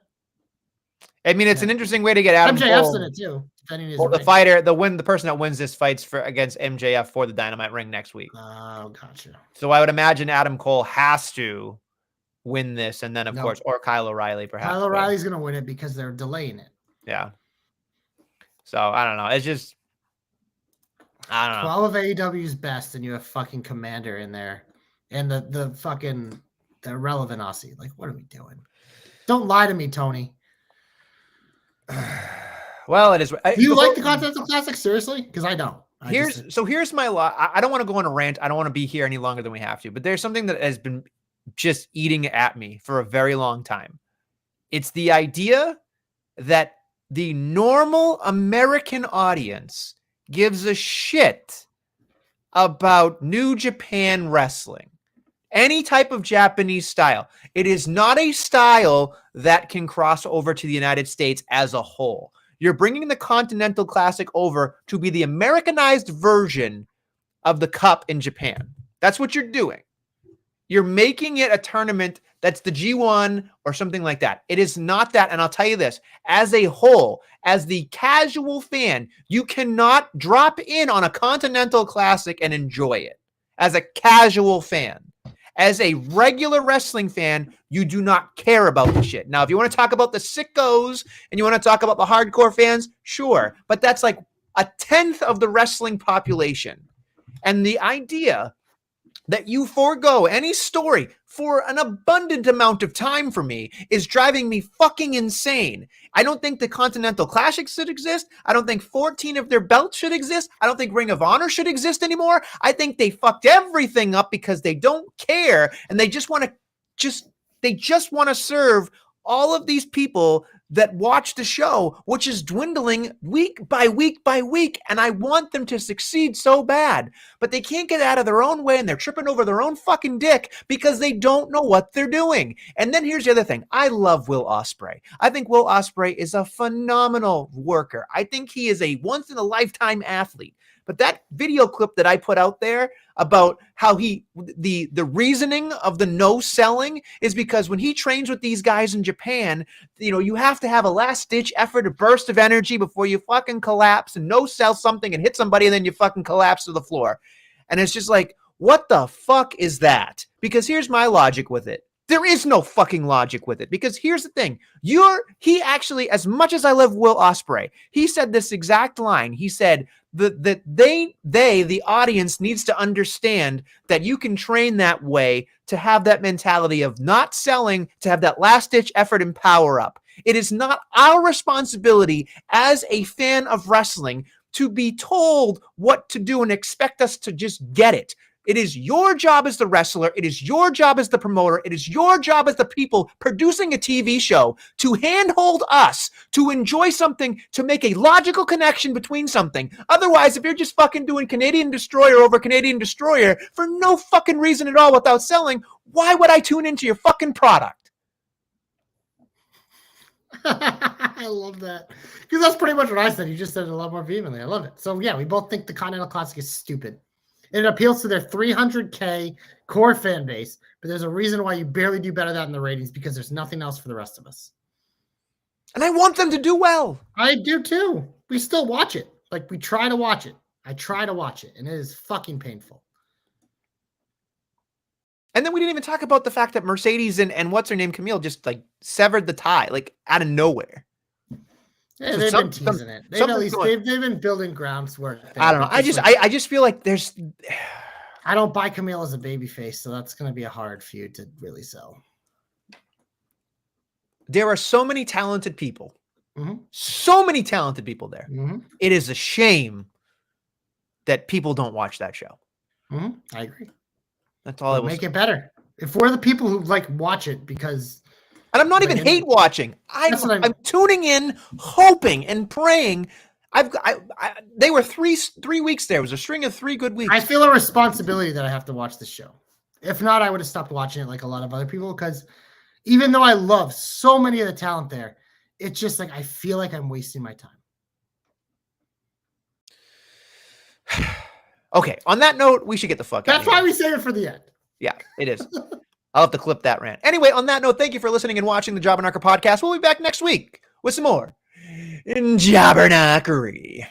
I mean, it's an interesting way to get Adam MJF's Cole. in it too. The person that wins this fights against MJF for the Dynamite ring next week. Oh, gotcha. So I would imagine Adam Cole has to win this, and then of course, or Kyle O'Reilly perhaps. Kyle O'Reilly's going to win it because they're delaying it. Yeah. So I don't know. It's just, I don't know. 12 of AEW's best, and you have fucking Commander in there, and the fucking the irrelevant Aussie. Like, what are we doing? Don't lie to me, Tony. Well, it is. Do you like the Continental Classic? Seriously? Because I don't. Here's my lot. I don't want to go on a rant. I don't want to be here any longer than we have to. But there's something that has been just eating at me for a very long time. It's the idea that the normal American audience gives a shit about New Japan wrestling. Any type of Japanese style. It is not a style that can cross over to the United States as a whole. You're bringing the Continental Classic over to be the Americanized version of the Cup in Japan. That's what you're doing. You're making it a tournament that's the G1 or something like that. It is not that. And I'll tell you this, as a whole, as the casual fan, you cannot drop in on a Continental Classic and enjoy it as a casual fan. As a regular wrestling fan, you do not care about the shit. Now, if you want to talk about the sickos and you want to talk about the hardcore fans, sure. But that's like 1/10 of the wrestling population. And the idea that you forego any story for an abundant amount of time for me is driving me fucking insane. I don't think the Continental Classic should exist. I don't think 14 of their belts should exist. I don't think Ring of Honor should exist anymore. I think they fucked everything up because they don't care and they just want to serve all of these people that watch the show, which is dwindling week by week by week. And I want them to succeed so bad, but they can't get out of their own way and they're tripping over their own fucking dick because they don't know what they're doing. And then here's the other thing. I love Will Ospreay. I think Will Ospreay is a phenomenal worker. I think he is a once in a lifetime athlete. But that video clip that I put out there about how the reasoning of the no selling is because when he trains with these guys in Japan, you have to have a last ditch effort, a burst of energy before you fucking collapse and no sell something and hit somebody and then you fucking collapse to the floor. And it's just like, what the fuck is that? Because here's my logic with it. There is no fucking logic with it because here's the thing. He actually, as much as I love Will Ospreay, he said this exact line. He said that the audience needs to understand that you can train that way to have that mentality of not selling, to have that last ditch effort and power up. It is not our responsibility as a fan of wrestling to be told what to do and expect us to just get it. It is your job as the wrestler. It is your job as the promoter. It is your job as the people producing a TV show to handhold us to enjoy something, to make a logical connection between something. Otherwise, if you're just fucking doing Canadian Destroyer over Canadian Destroyer for no fucking reason at all without selling, why would I tune into your fucking product? I love that. Because that's pretty much what I said. You just said it a lot more vehemently. I love it. So yeah, we both think the Continental Classic is stupid. It appeals to their 300K core fan base, but there's a reason why you barely do better than that in the ratings because there's nothing else for the rest of us. And I want them to do well. I do too. We still watch it. Like, we try to watch it. I try to watch it, and it is fucking painful. And then we didn't even talk about the fact that Mercedes and what's her name, Camille, just like severed the tie, like out of nowhere. Yeah, so they've been teasing it. They've been building grounds where I don't know. I just feel like there's. I don't buy Camille as a babyface, so that's going to be a hard feud to really sell. There are so many talented people, mm-hmm. so many talented people there. Mm-hmm. It is a shame that people don't watch that show. Mm-hmm. I agree. That's all I will make it better. If we're the people who watch it because. And I'm not even hate watching. I'm tuning in, hoping and praying. They were three weeks there. It was a string of 3 good weeks. I feel a responsibility that I have to watch this show. If not, I would have stopped watching it like a lot of other people, because even though I love so many of the talent there, it's just like I feel like I'm wasting my time. Okay, on that note, we should get the fuck out of That's here. why we save it for the end. Yeah, it is. I'll have to clip that rant. Anyway, on that note, thank you for listening and watching the Jobbernarker podcast. We'll be back next week with some more Jobbernarkery.